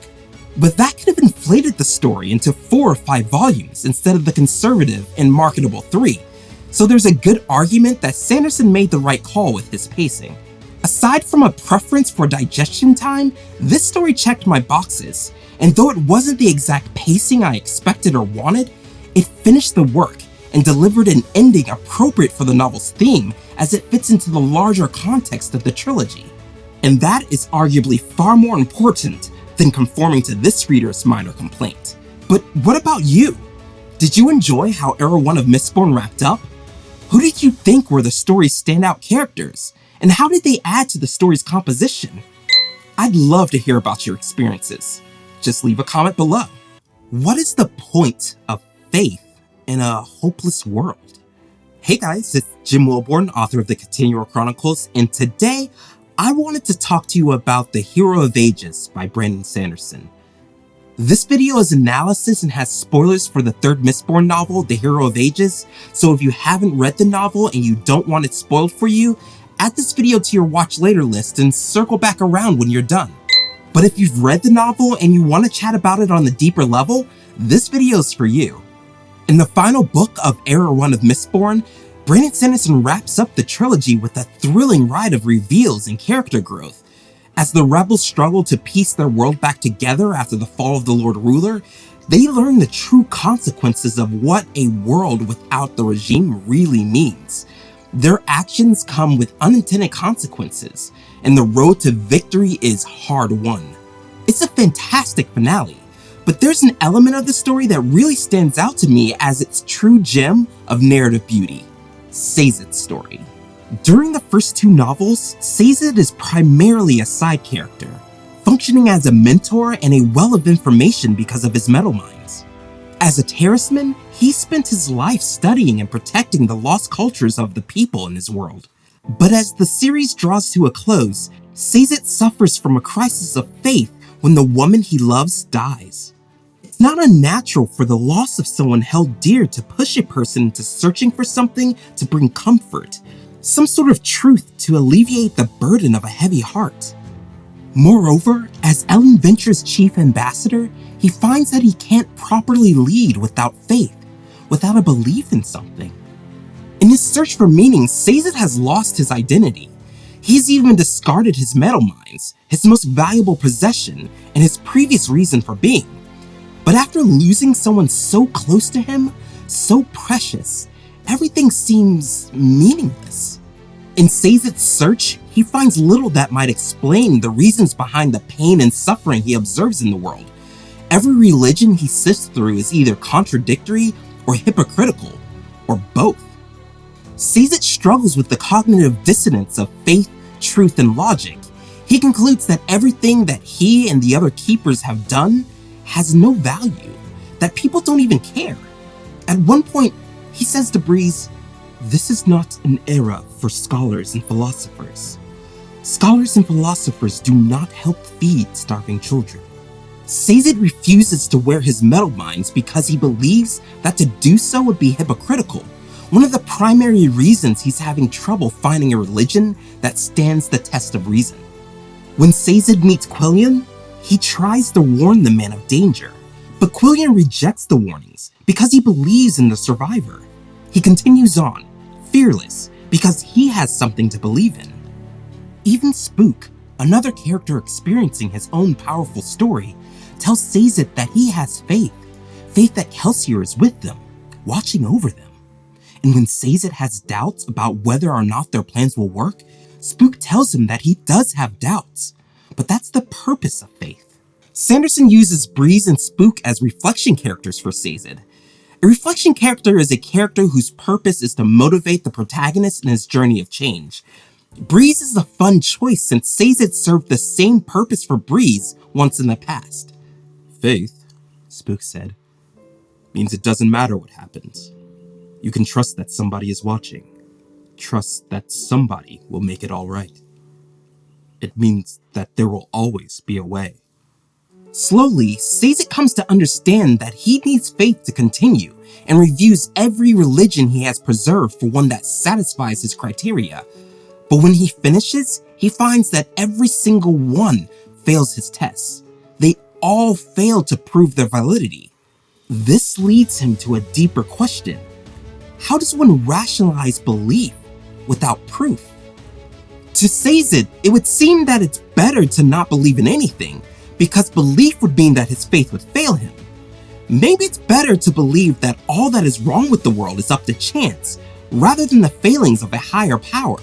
But that could have inflated the story into 4 or 5 volumes instead of the conservative and marketable 3, so there's a good argument that Sanderson made the right call with his pacing. Aside from a preference for digestion time, this story checked my boxes, and though it wasn't the exact pacing I expected or wanted, it finished the work and delivered an ending appropriate for the novel's theme as it fits into the larger context of the trilogy. And that is arguably far more important than conforming to this reader's minor complaint. But what about you? Did you enjoy how Era 1 of Mistborn wrapped up? Who did you think were the story's standout characters? And how did they add to the story's composition? I'd love to hear about your experiences. Just leave a comment below. What is the point of faith in a hopeless world? Hey guys, it's Jim Wilbourne, author of the Continual Chronicles, and today I wanted to talk to you about The Hero of Ages by Brandon Sanderson. This video is analysis and has spoilers for the third Mistborn novel, The Hero of Ages, so if you haven't read the novel and you don't want it spoiled for you, add this video to your watch later list and circle back around when you're done. But if you've read the novel and you want to chat about it on the deeper level, this video is for you. In the final book of Era 1 of Mistborn, Brandon Sanderson wraps up the trilogy with a thrilling ride of reveals and character growth. As the rebels struggle to piece their world back together after the fall of the Lord Ruler, they learn the true consequences of what a world without the regime really means. Their actions come with unintended consequences, and the road to victory is hard won. It's a fantastic finale, but there's an element of the story that really stands out to me as its true gem of narrative beauty. Sazed's story. During the first 2 novels, Sazed is primarily a side character, functioning as a mentor and a well of information because of his metal mines. As a terraceman, he spent his life studying and protecting the lost cultures of the people in his world. But as the series draws to a close, Sazed suffers from a crisis of faith when the woman he loves dies. It's not unnatural for the loss of someone held dear to push a person into searching for something to bring comfort, some sort of truth to alleviate the burden of a heavy heart. Moreover, as Ellen Venture's chief ambassador, he finds that he can't properly lead without faith, without a belief in something. In his search for meaning, Sazed has lost his identity. He's even discarded his metal mines, his most valuable possession, and his previous reason for being. But after losing someone so close to him, so precious, everything seems meaningless. In Sazed's search, he finds little that might explain the reasons behind the pain and suffering he observes in the world. Every religion he sifts through is either contradictory or hypocritical, or both. Sazed struggles with the cognitive dissonance of faith, truth, and logic. He concludes that everything that he and the other keepers have done has no value, that people don't even care. At one point, he says to Breeze, "This is not an era for scholars and philosophers. Scholars and philosophers do not help feed starving children." Sazed refuses to wear his metal minds because he believes that to do so would be hypocritical, one of the primary reasons he's having trouble finding a religion that stands the test of reason. When Sazed meets Quillian, he tries to warn the man of danger, but Quillian rejects the warnings because he believes in the survivor. He continues on, fearless, because he has something to believe in. Even Spook, another character experiencing his own powerful story, tells Sazed that he has faith that Kelsier is with them, watching over them. And when Sazed has doubts about whether or not their plans will work, Spook tells him that he does have doubts, but that's the purpose of faith. Sanderson uses Breeze and Spook as reflection characters for Sazed. A reflection character is a character whose purpose is to motivate the protagonist in his journey of change. Breeze is a fun choice since Sazed served the same purpose for Breeze once in the past. "Faith," Spook said, "means it doesn't matter what happens. You can trust that somebody is watching. Trust that somebody will make it all right. It means that there will always be a way." Slowly, Sazed comes to understand that he needs faith to continue and reviews every religion he has preserved for one that satisfies his criteria. But when he finishes, he finds that every single one fails his tests. They all fail to prove their validity. This leads him to a deeper question. How does one rationalize belief without proof? To Sazed, it would seem that it's better to not believe in anything, because belief would mean that his faith would fail him. Maybe it's better to believe that all that is wrong with the world is up to chance, rather than the failings of a higher power.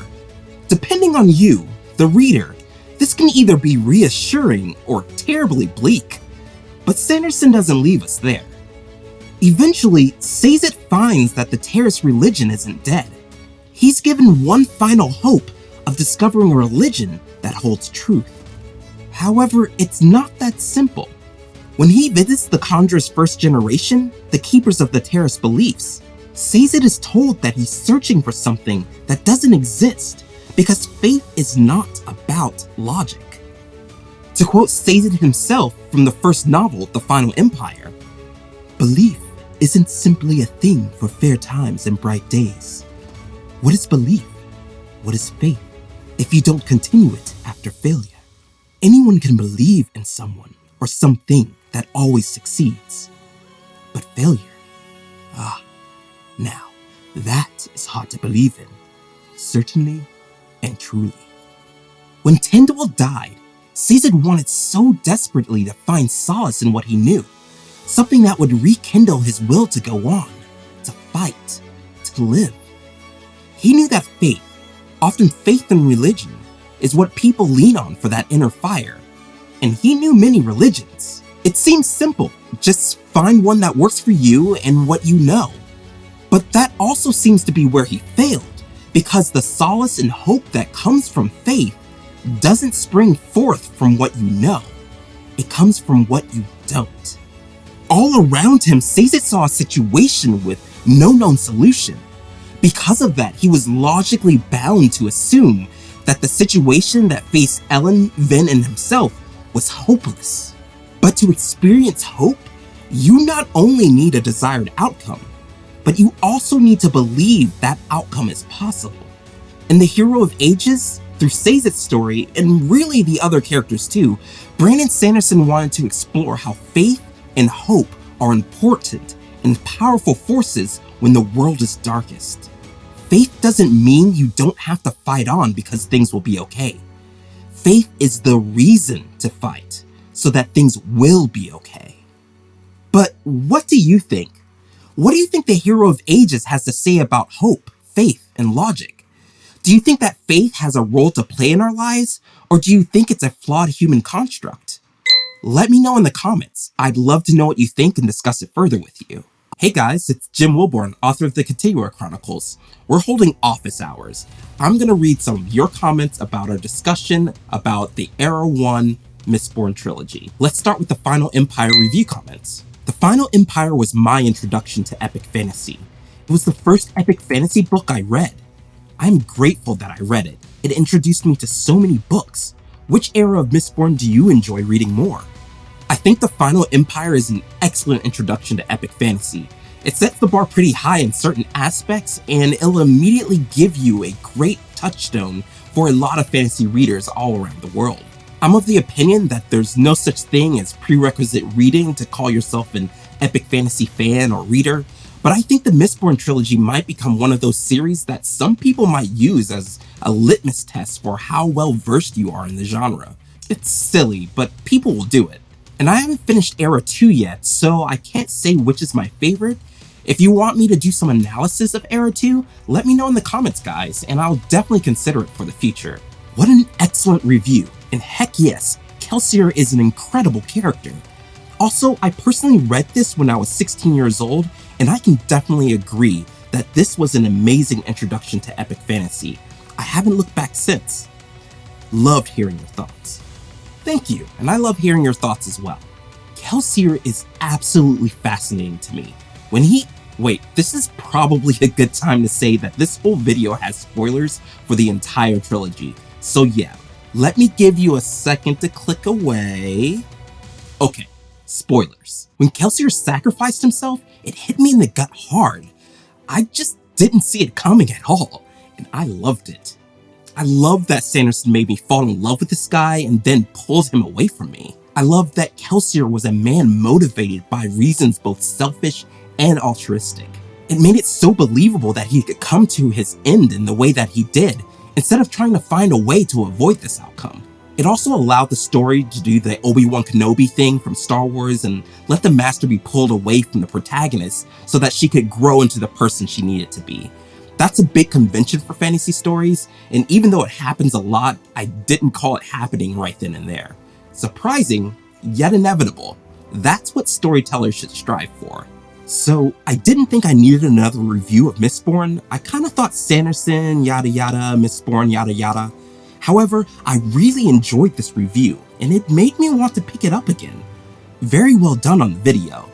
Depending on you, the reader, this can either be reassuring or terribly bleak. But Sanderson doesn't leave us there. Eventually, Sazed finds that the terrorist religion isn't dead. He's given one final hope of discovering a religion that holds truth. However, it's not that simple. When he visits the Conjurer's first generation, the keepers of the terrorist beliefs, Sazed is told that he's searching for something that doesn't exist, because faith is not about logic. To quote Sazed himself from the first novel, The Final Empire, "Belief isn't simply a thing for fair times and bright days. What is belief? What is faith if you don't continue it after failure? Anyone can believe in someone or something that always succeeds. But failure, now that is hard to believe in, certainly and truly." When Tyndall died, Sazed wanted so desperately to find solace in what he knew, something that would rekindle his will to go on, to fight, to live. He knew that faith, often faith in religion, is what people lean on for that inner fire, and he knew many religions. It seems simple, just find one that works for you and what you know. But that also seems to be where he failed, because the solace and hope that comes from faith doesn't spring forth from what you know. It comes from what you don't. All around him, Sazed saw a situation with no known solution. Because of that, he was logically bound to assume that the situation that faced Ellen, Vin, and himself was hopeless. But to experience hope, you not only need a desired outcome, but you also need to believe that outcome is possible. In The Hero of Ages, through Sazed's story, and really the other characters too, Brandon Sanderson wanted to explore how faith and hope are important and powerful forces when the world is darkest. Faith doesn't mean you don't have to fight on because things will be okay. Faith is the reason to fight, so that things will be okay. But what do you think? What do you think The Hero of Ages has to say about hope, faith, and logic? Do you think that faith has a role to play in our lives, or do you think it's a flawed human construct? Let me know in the comments. I'd love to know what you think and discuss it further with you. Hey guys, it's Jim Wilbourne, author of the Continuer Chronicles. We're holding office hours. I'm going to read some of your comments about our discussion about the Era 1 Mistborn trilogy. Let's start with the Final Empire review comments. The Final Empire was my introduction to epic fantasy. It was the first epic fantasy book I read. I'm grateful that I read it. It introduced me to so many books. Which era of Mistborn do you enjoy reading more? I think The Final Empire is an excellent introduction to epic fantasy. It sets the bar pretty high in certain aspects, and it'll immediately give you a great touchstone for a lot of fantasy readers all around the world. I'm of the opinion that there's no such thing as prerequisite reading to call yourself an epic fantasy fan or reader, but I think the Mistborn trilogy might become one of those series that some people might use as a litmus test for how well versed you are in the genre. It's silly, but people will do it. And I haven't finished Era 2 yet, so I can't say which is my favorite. If you want me to do some analysis of Era 2, let me know in the comments, guys, and I'll definitely consider it for the future. What an excellent review, and heck yes, Kelsier is an incredible character. Also, I personally read this when I was 16 years old, and I can definitely agree that this was an amazing introduction to epic fantasy. I haven't looked back since. Loved hearing your thoughts. Thank you, and I love hearing your thoughts as well. Kelsier is absolutely fascinating to me. Wait, this is probably a good time to say that this whole video has spoilers for the entire trilogy. So yeah, let me give you a second to click away. Okay, spoilers. When Kelsier sacrificed himself, it hit me in the gut hard. I just didn't see it coming at all, and I loved it. I love that Sanderson made me fall in love with this guy and then pulls him away from me. I love that Kelsier was a man motivated by reasons both selfish and altruistic. It made it so believable that he could come to his end in the way that he did, instead of trying to find a way to avoid this outcome. It also allowed the story to do the Obi-Wan Kenobi thing from Star Wars and let the Master be pulled away from the protagonist so that she could grow into the person she needed to be. That's a big convention for fantasy stories, and even though it happens a lot, I didn't call it happening right then and there. Surprising, yet inevitable. That's what storytellers should strive for. So, I didn't think I needed another review of Mistborn. I kinda thought Sanderson, yada yada, Mistborn, yada yada. However, I really enjoyed this review, and it made me want to pick it up again. Very well done on the video.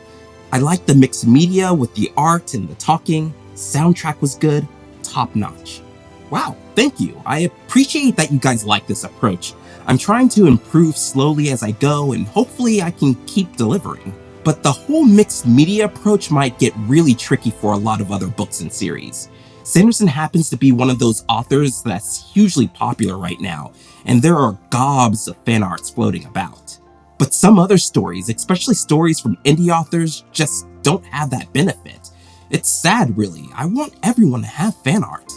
I liked the mixed media with the art and the talking. Soundtrack was good. Top notch. Wow, thank you. I appreciate that you guys like this approach. I'm trying to improve slowly as I go, and hopefully I can keep delivering. But the whole mixed media approach might get really tricky for a lot of other books and series. Sanderson happens to be one of those authors that's hugely popular right now, and there are gobs of fan arts floating about. But some other stories, especially stories from indie authors, just don't have that benefit. It's sad, really. I want everyone to have fan art.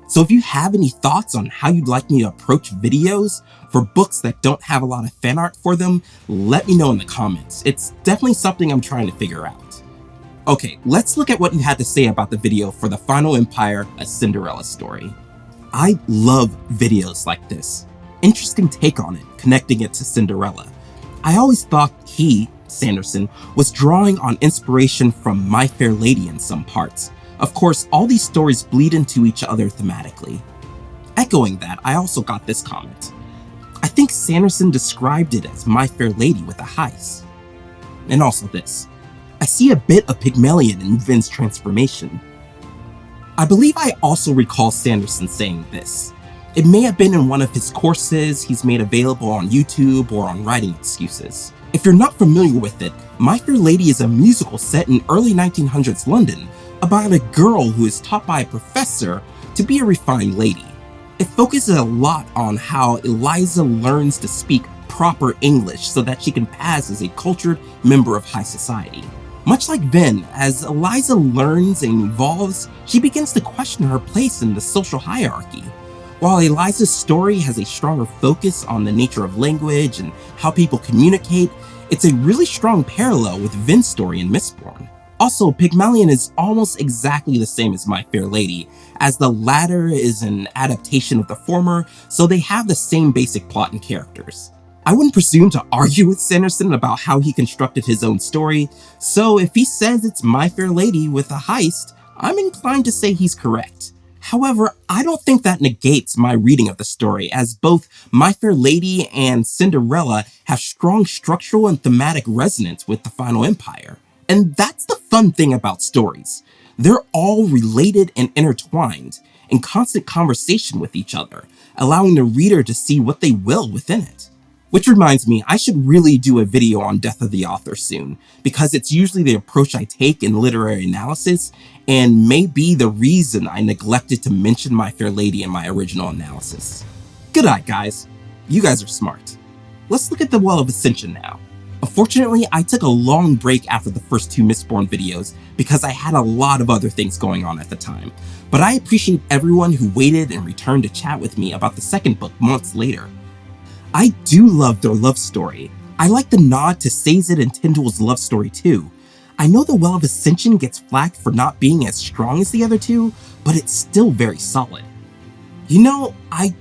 So if you have any thoughts on how you'd like me to approach videos for books that don't have a lot of fan art for them, let me know in the comments. It's definitely something I'm trying to figure out. Okay, let's look at what you had to say about the video for The Final Empire, A Cinderella Story. I love videos like this. Interesting take on it, connecting it to Cinderella. I always thought Sanderson, was drawing on inspiration from My Fair Lady in some parts. Of course, all these stories bleed into each other thematically. Echoing that, I also got this comment. I think Sanderson described it as My Fair Lady with a heist. And also this. I see a bit of Pygmalion in Vin's transformation. I believe I also recall Sanderson saying this. It may have been in one of his courses he's made available on YouTube or on Writing Excuses. If you're not familiar with it, My Fair Lady is a musical set in early 1900s London about a girl who is taught by a professor to be a refined lady. It focuses a lot on how Eliza learns to speak proper English so that she can pass as a cultured member of high society. Much like Vin, as Eliza learns and evolves, she begins to question her place in the social hierarchy. While Eliza's story has a stronger focus on the nature of language and how people communicate, it's a really strong parallel with Vin's story in Mistborn. Also, Pygmalion is almost exactly the same as My Fair Lady, as the latter is an adaptation of the former, so they have the same basic plot and characters. I wouldn't presume to argue with Sanderson about how he constructed his own story, so if he says it's My Fair Lady with a heist, I'm inclined to say he's correct. However, I don't think that negates my reading of the story, as both My Fair Lady and Cinderella have strong structural and thematic resonance with the Final Empire. And that's the fun thing about stories. They're all related and intertwined, in constant conversation with each other, allowing the reader to see what they will within it. Which reminds me, I should really do a video on Death of the Author soon, because it's usually the approach I take in literary analysis, and may be the reason I neglected to mention My Fair Lady in my original analysis. Good eye, guys. You guys are smart. Let's look at the Well of Ascension now. Unfortunately, I took a long break after the first two Mistborn videos because I had a lot of other things going on at the time, but I appreciate everyone who waited and returned to chat with me about the second book months later. I do love their love story. I like the nod to Sazed and Tindwell's love story too. I know the Well of Ascension gets flack for not being as strong as the other two, but it's still very solid. You know, I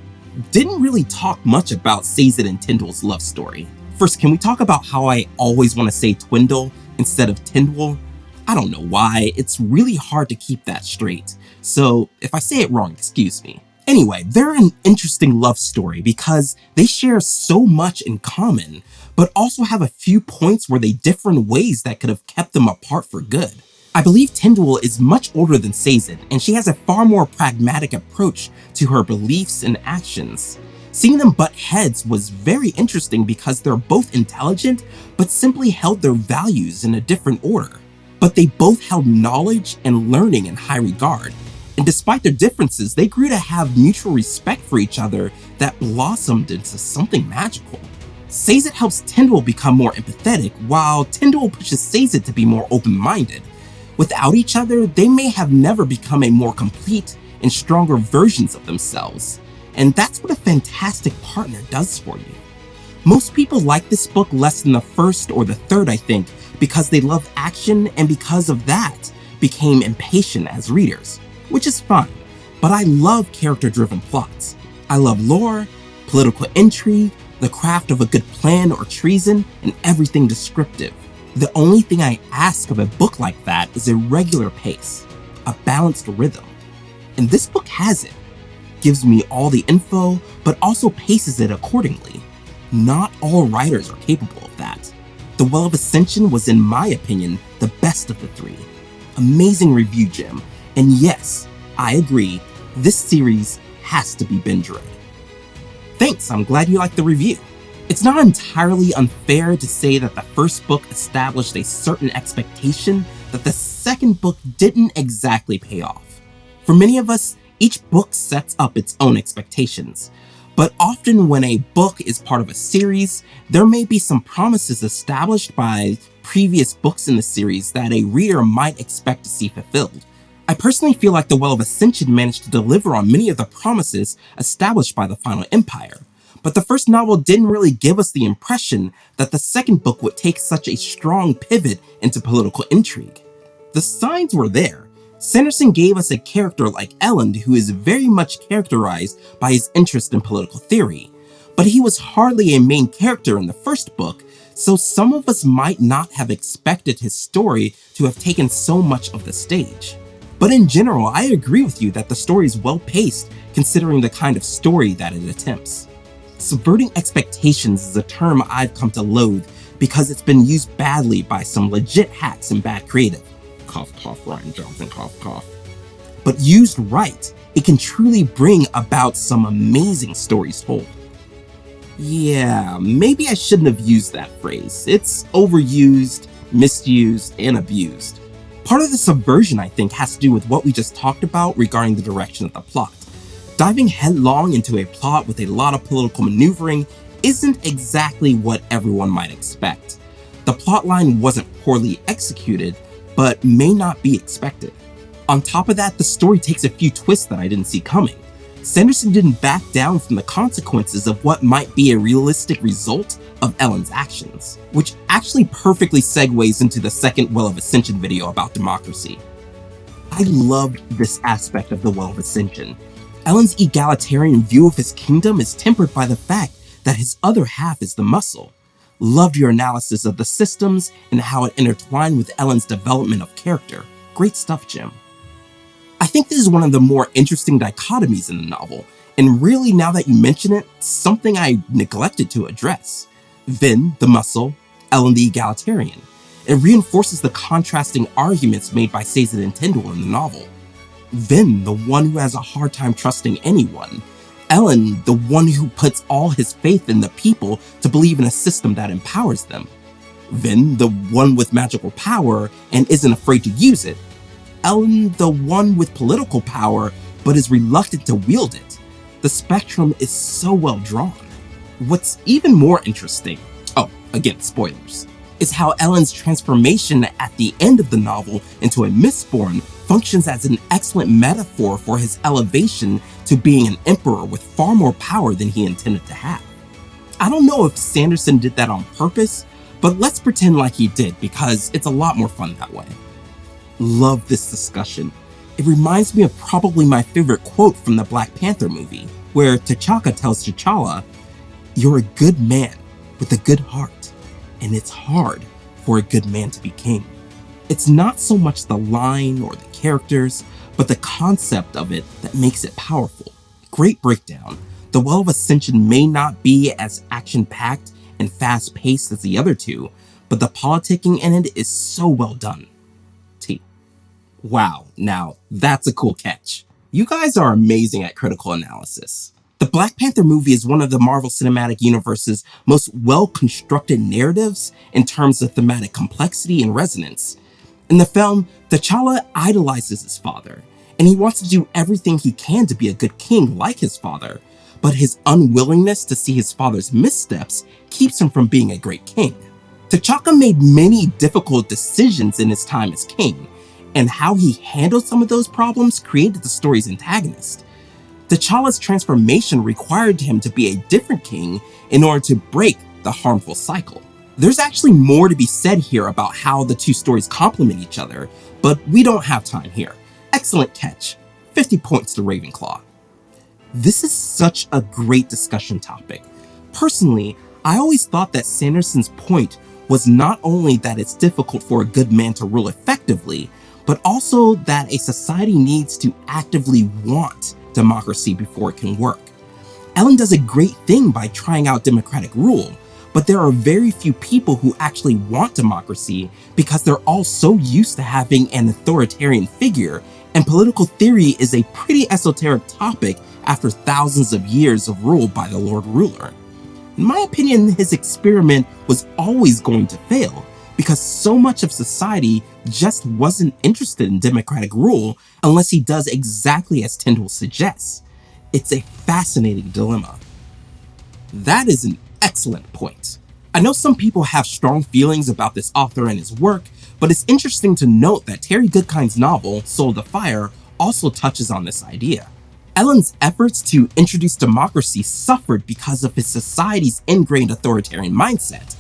didn't really talk much about Sazed and Tindwell's love story. First, can we talk about how I always want to say Twindle instead of Tindwell? I don't know why, it's really hard to keep that straight, so if I say it wrong, excuse me. Anyway, they're an interesting love story because they share so much in common, but also have a few points where they differ in ways that could have kept them apart for good. I believe Tindwell is much older than Sazed, and she has a far more pragmatic approach to her beliefs and actions. Seeing them butt heads was very interesting because they're both intelligent, but simply held their values in a different order. But they both held knowledge and learning in high regard. And despite their differences, they grew to have mutual respect for each other that blossomed into something magical. Sazed helps Tindwell become more empathetic, while Tindwell pushes Sazed to be more open-minded. Without each other, they may have never become a more complete and stronger versions of themselves. And that's what a fantastic partner does for you. Most people like this book less than the first or the third, I think, because they love action and because of that became impatient as readers. Which is fine, but I love character-driven plots. I love lore, political intrigue, the craft of a good plan or treason, and everything descriptive. The only thing I ask of a book like that is a regular pace, a balanced rhythm. And this book has it. Gives me all the info, but also paces it accordingly. Not all writers are capable of that. The Well of Ascension was, in my opinion, the best of the three. Amazing review, Jim. And yes, I agree, this series has to be binge-read. Thanks, I'm glad you liked the review. It's not entirely unfair to say that the first book established a certain expectation that the second book didn't exactly pay off. For many of us, each book sets up its own expectations. But often when a book is part of a series, there may be some promises established by previous books in the series that a reader might expect to see fulfilled. I personally feel like the Well of Ascension managed to deliver on many of the promises established by the Final Empire, but the first novel didn't really give us the impression that the second book would take such a strong pivot into political intrigue. The signs were there. Sanderson gave us a character like Elend who is very much characterized by his interest in political theory, but he was hardly a main character in the first book, so some of us might not have expected his story to have taken so much of the stage. But in general, I agree with you that the story is well paced considering the kind of story that it attempts. Subverting expectations is a term I've come to loathe because it's been used badly by some legit hacks and bad creative. Cough, cough, Ryan Johnson, cough, cough. But used right, it can truly bring about some amazing stories told. Yeah, maybe I shouldn't have used that phrase. It's overused, misused, and abused. Part of the subversion, I think, has to do with what we just talked about regarding the direction of the plot. Diving headlong into a plot with a lot of political maneuvering isn't exactly what everyone might expect. The plotline wasn't poorly executed, but may not be expected. On top of that, the story takes a few twists that I didn't see coming. Sanderson didn't back down from the consequences of what might be a realistic result of Elend's actions, which actually perfectly segues into the second Well of Ascension video about democracy. I loved this aspect of the Well of Ascension. Elend's egalitarian view of his kingdom is tempered by the fact that his other half is the muscle. Loved your analysis of the systems and how it intertwined with Elend's development of character. Great stuff, Jim. I think this is one of the more interesting dichotomies in the novel, and really, now that you mention it, something I neglected to address. Vin, the muscle, Elend the egalitarian. It reinforces the contrasting arguments made by Sazed and Tyndall in the novel. Vin, the one who has a hard time trusting anyone. Elend, the one who puts all his faith in the people to believe in a system that empowers them. Vin, the one with magical power and isn't afraid to use it. Elend, the one with political power but is reluctant to wield it. The spectrum is so well drawn. What's even more interesting, again, spoilers, is how Elend's transformation at the end of the novel into a Mistborn functions as an excellent metaphor for his elevation to being an emperor with far more power than he intended to have. I don't know if Sanderson did that on purpose, but let's pretend like he did because it's a lot more fun that way. Love this discussion. It reminds me of probably my favorite quote from the Black Panther movie, where T'Chaka tells T'Challa, "You're a good man with a good heart, and it's hard for a good man to be king." It's not so much the line or the characters, but the concept of it that makes it powerful. Great breakdown. The Well of Ascension may not be as action-packed and fast-paced as the other two, but the politicking in it is so well done. T. Wow, now that's a cool catch. You guys are amazing at critical analysis. The Black Panther movie is one of the Marvel Cinematic Universe's most well-constructed narratives in terms of thematic complexity and resonance. In the film, T'Challa idolizes his father, and he wants to do everything he can to be a good king like his father, but his unwillingness to see his father's missteps keeps him from being a great king. T'Chaka made many difficult decisions in his time as king, and how he handled some of those problems created the story's antagonist. T'Challa's transformation required him to be a different king in order to break the harmful cycle. There's actually more to be said here about how the two stories complement each other, but we don't have time here. Excellent catch. 50 points to Ravenclaw. This is such a great discussion topic. Personally, I always thought that Sanderson's point was not only that it's difficult for a good man to rule effectively, but also that a society needs to actively want democracy before it can work. Elend does a great thing by trying out democratic rule, but there are very few people who actually want democracy because they're all so used to having an authoritarian figure, and political theory is a pretty esoteric topic after thousands of years of rule by the Lord Ruler. In my opinion, his experiment was always going to fail, because so much of society just wasn't interested in democratic rule unless he does exactly as Tyndall suggests. It's a fascinating dilemma. That is an excellent point. I know some people have strong feelings about this author and his work, but it's interesting to note that Terry Goodkind's novel, Soul of the Fire, also touches on this idea. Elend's efforts to introduce democracy suffered because of his society's ingrained authoritarian mindset.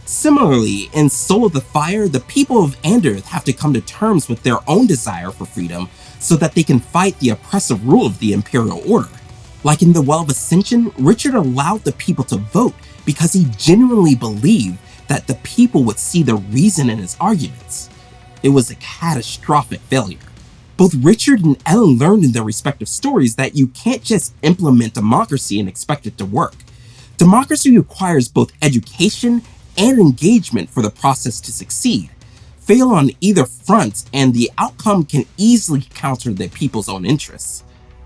Similarly, in Soul of the Fire, the people of Anderth have to come to terms with their own desire for freedom so that they can fight the oppressive rule of the Imperial Order. Like in The Well of Ascension, Richard allowed the people to vote because he genuinely believed that the people would see the reason in his arguments. It was a catastrophic failure. Both Richard and Elend learned in their respective stories that you can't just implement democracy and expect it to work. Democracy requires both education and engagement for the process to succeed. Fail on either front, and the outcome can easily counter the people's own interests.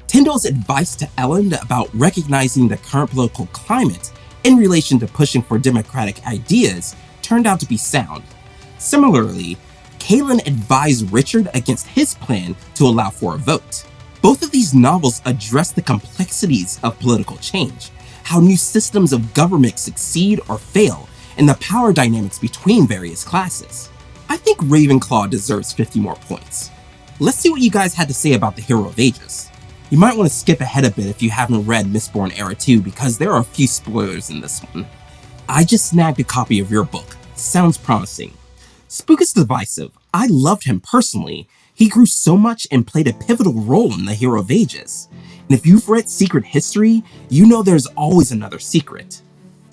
Tyndall's advice to Elend about recognizing the current political climate in relation to pushing for democratic ideas turned out to be sound. Similarly, Kaelin advised Richard against his plan to allow for a vote. Both of these novels address the complexities of political change, how new systems of government succeed or fail, and the power dynamics between various classes. I think Ravenclaw deserves 50 more points. Let's see what you guys had to say about the Hero of Ages. You might want to skip ahead a bit if you haven't read Mistborn Era 2 because there are a few spoilers in this one. I just snagged a copy of your book. Sounds promising. Spook is divisive. I loved him personally. He grew so much and played a pivotal role in the Hero of Ages. And if you've read Secret History, you know there's always another secret.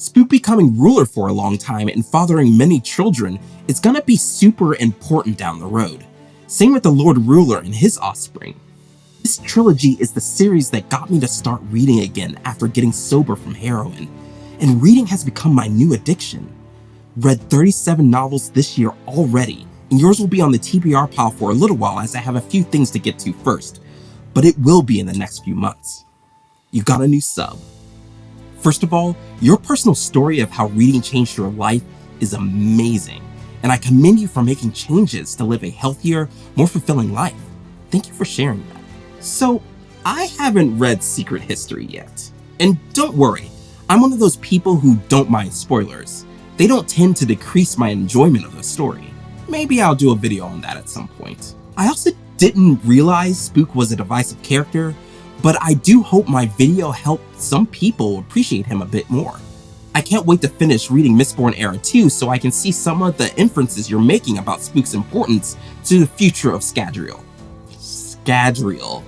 Spook becoming ruler for a long time and fathering many children is gonna be super important down the road. Same with the Lord Ruler and his offspring. This trilogy is the series that got me to start reading again after getting sober from heroin, and reading has become my new addiction. Read 37 novels this year already, and yours will be on the TBR pile for a little while as I have a few things to get to first, but it will be in the next few months. You got a new sub. First of all, your personal story of how reading changed your life is amazing, and I commend you for making changes to live a healthier, more fulfilling life. Thank you for sharing that. So, I haven't read Secret History yet. And don't worry, I'm one of those people who don't mind spoilers. They don't tend to decrease my enjoyment of the story. Maybe I'll do a video on that at some point. I also didn't realize Spook was a divisive character, but I do hope my video helped some people appreciate him a bit more. I can't wait to finish reading Mistborn Era 2 so I can see some of the inferences you're making about Spook's importance to the future of Scadrial. Scadrial.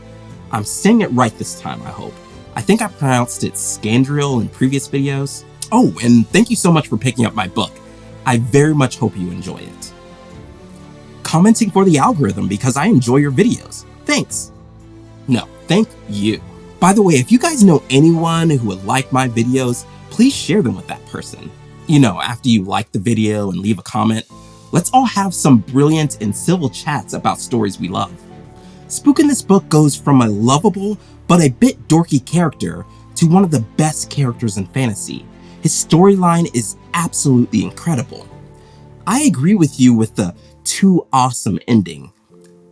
I'm saying it right this time, I hope. I think I pronounced it Scandriel in previous videos. Oh, and thank you so much for picking up my book. I very much hope you enjoy it. Commenting for the algorithm because I enjoy your videos. Thanks. No, thank you. By the way, if you guys know anyone who would like my videos, please share them with that person. You know, after you like the video and leave a comment, let's all have some brilliant and civil chats about stories we love. Spook in this book goes from a lovable but a bit dorky character to one of the best characters in fantasy. His storyline is absolutely incredible. I agree with you with the too awesome ending.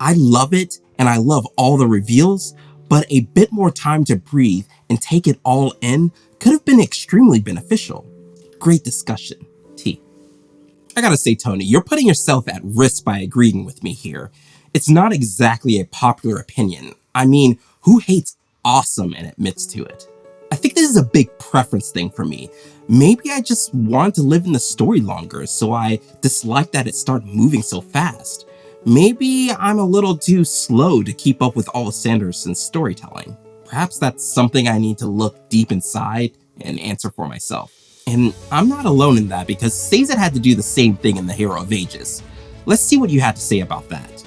I love it and I love all the reveals, but a bit more time to breathe and take it all in could have been extremely beneficial. Great discussion, T. I gotta say, Tony, you're putting yourself at risk by agreeing with me here. It's not exactly a popular opinion. I mean, who hates awesome and admits to it? I think this is a big preference thing for me. Maybe I just want to live in the story longer, so I dislike that it started moving so fast. Maybe I'm a little too slow to keep up with all of Sanderson's storytelling. Perhaps that's something I need to look deep inside and answer for myself. And I'm not alone in that because Sazed had to do the same thing in The Hero of Ages. Let's see what you had to say about that.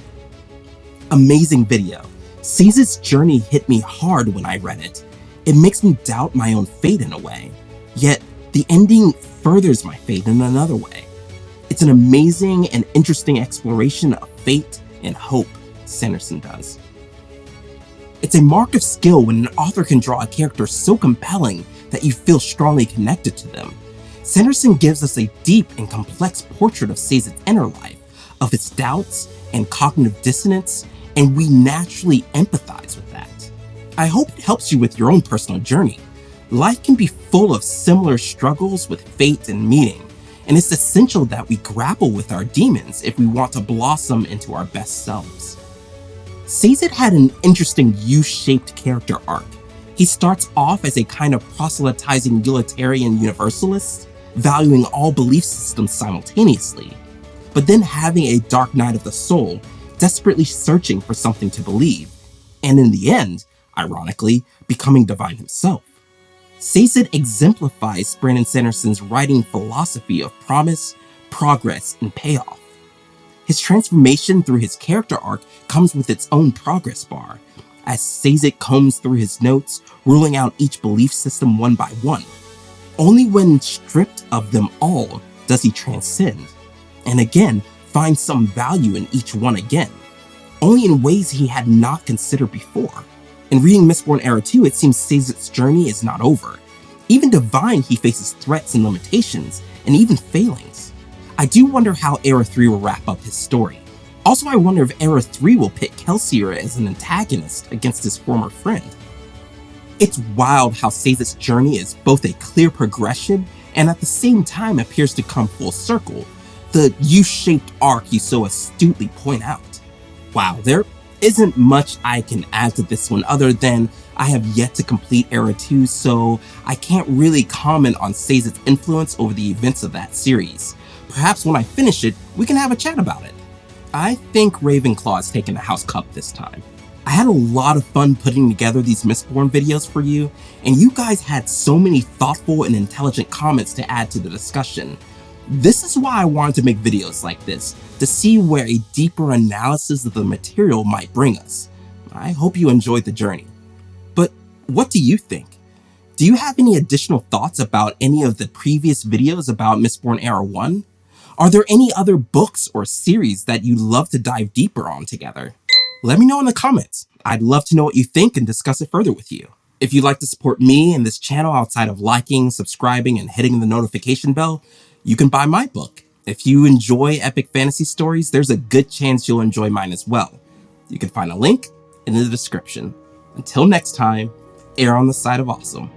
Amazing video. Sazed's journey hit me hard when I read it. It makes me doubt my own fate in a way. Yet, the ending furthers my fate in another way. It's an amazing and interesting exploration of fate and hope Sanderson does. It's a mark of skill when an author can draw a character so compelling that you feel strongly connected to them. Sanderson gives us a deep and complex portrait of Sazed's inner life, of his doubts and cognitive dissonance, and we naturally empathize with that. I hope it helps you with your own personal journey. Life can be full of similar struggles with fate and meaning, and it's essential that we grapple with our demons if we want to blossom into our best selves. Sazed had an interesting U-shaped character arc. He starts off as a kind of proselytizing utilitarian universalist, valuing all belief systems simultaneously, but then having a dark night of the soul, desperately searching for something to believe, and in the end, ironically, becoming divine himself. Sazed exemplifies Brandon Sanderson's writing philosophy of promise, progress, and payoff. His transformation through his character arc comes with its own progress bar, as Sazed combs through his notes, ruling out each belief system one by one. Only when stripped of them all does he transcend, and again, find some value in each one again, only in ways he had not considered before. In reading Mistborn Era 2, it seems Sazed's journey is not over. Even Divine, he faces threats and limitations, and even failings. I do wonder how Era 3 will wrap up his story. Also, I wonder if Era 3 will pit Kelsier as an antagonist against his former friend. It's wild how Sazed's journey is both a clear progression and at the same time appears to come full circle, the U-shaped arc you so astutely point out. Wow, there isn't much I can add to this one other than I have yet to complete Era 2, so I can't really comment on Sazed's influence over the events of that series. Perhaps when I finish it, we can have a chat about it. I think Ravenclaw is taking the House Cup this time. I had a lot of fun putting together these Mistborn videos for you, and you guys had so many thoughtful and intelligent comments to add to the discussion. This is why I wanted to make videos like this, to see where a deeper analysis of the material might bring us. I hope you enjoyed the journey. But what do you think? Do you have any additional thoughts about any of the previous videos about Mistborn Era 1? Are there any other books or series that you'd love to dive deeper on together? Let me know in the comments. I'd love to know what you think and discuss it further with you. If you'd like to support me and this channel outside of liking, subscribing, and hitting the notification bell, you can buy my book. If you enjoy epic fantasy stories, there's a good chance you'll enjoy mine as well. You can find a link in the description. Until next time, err on the side of awesome.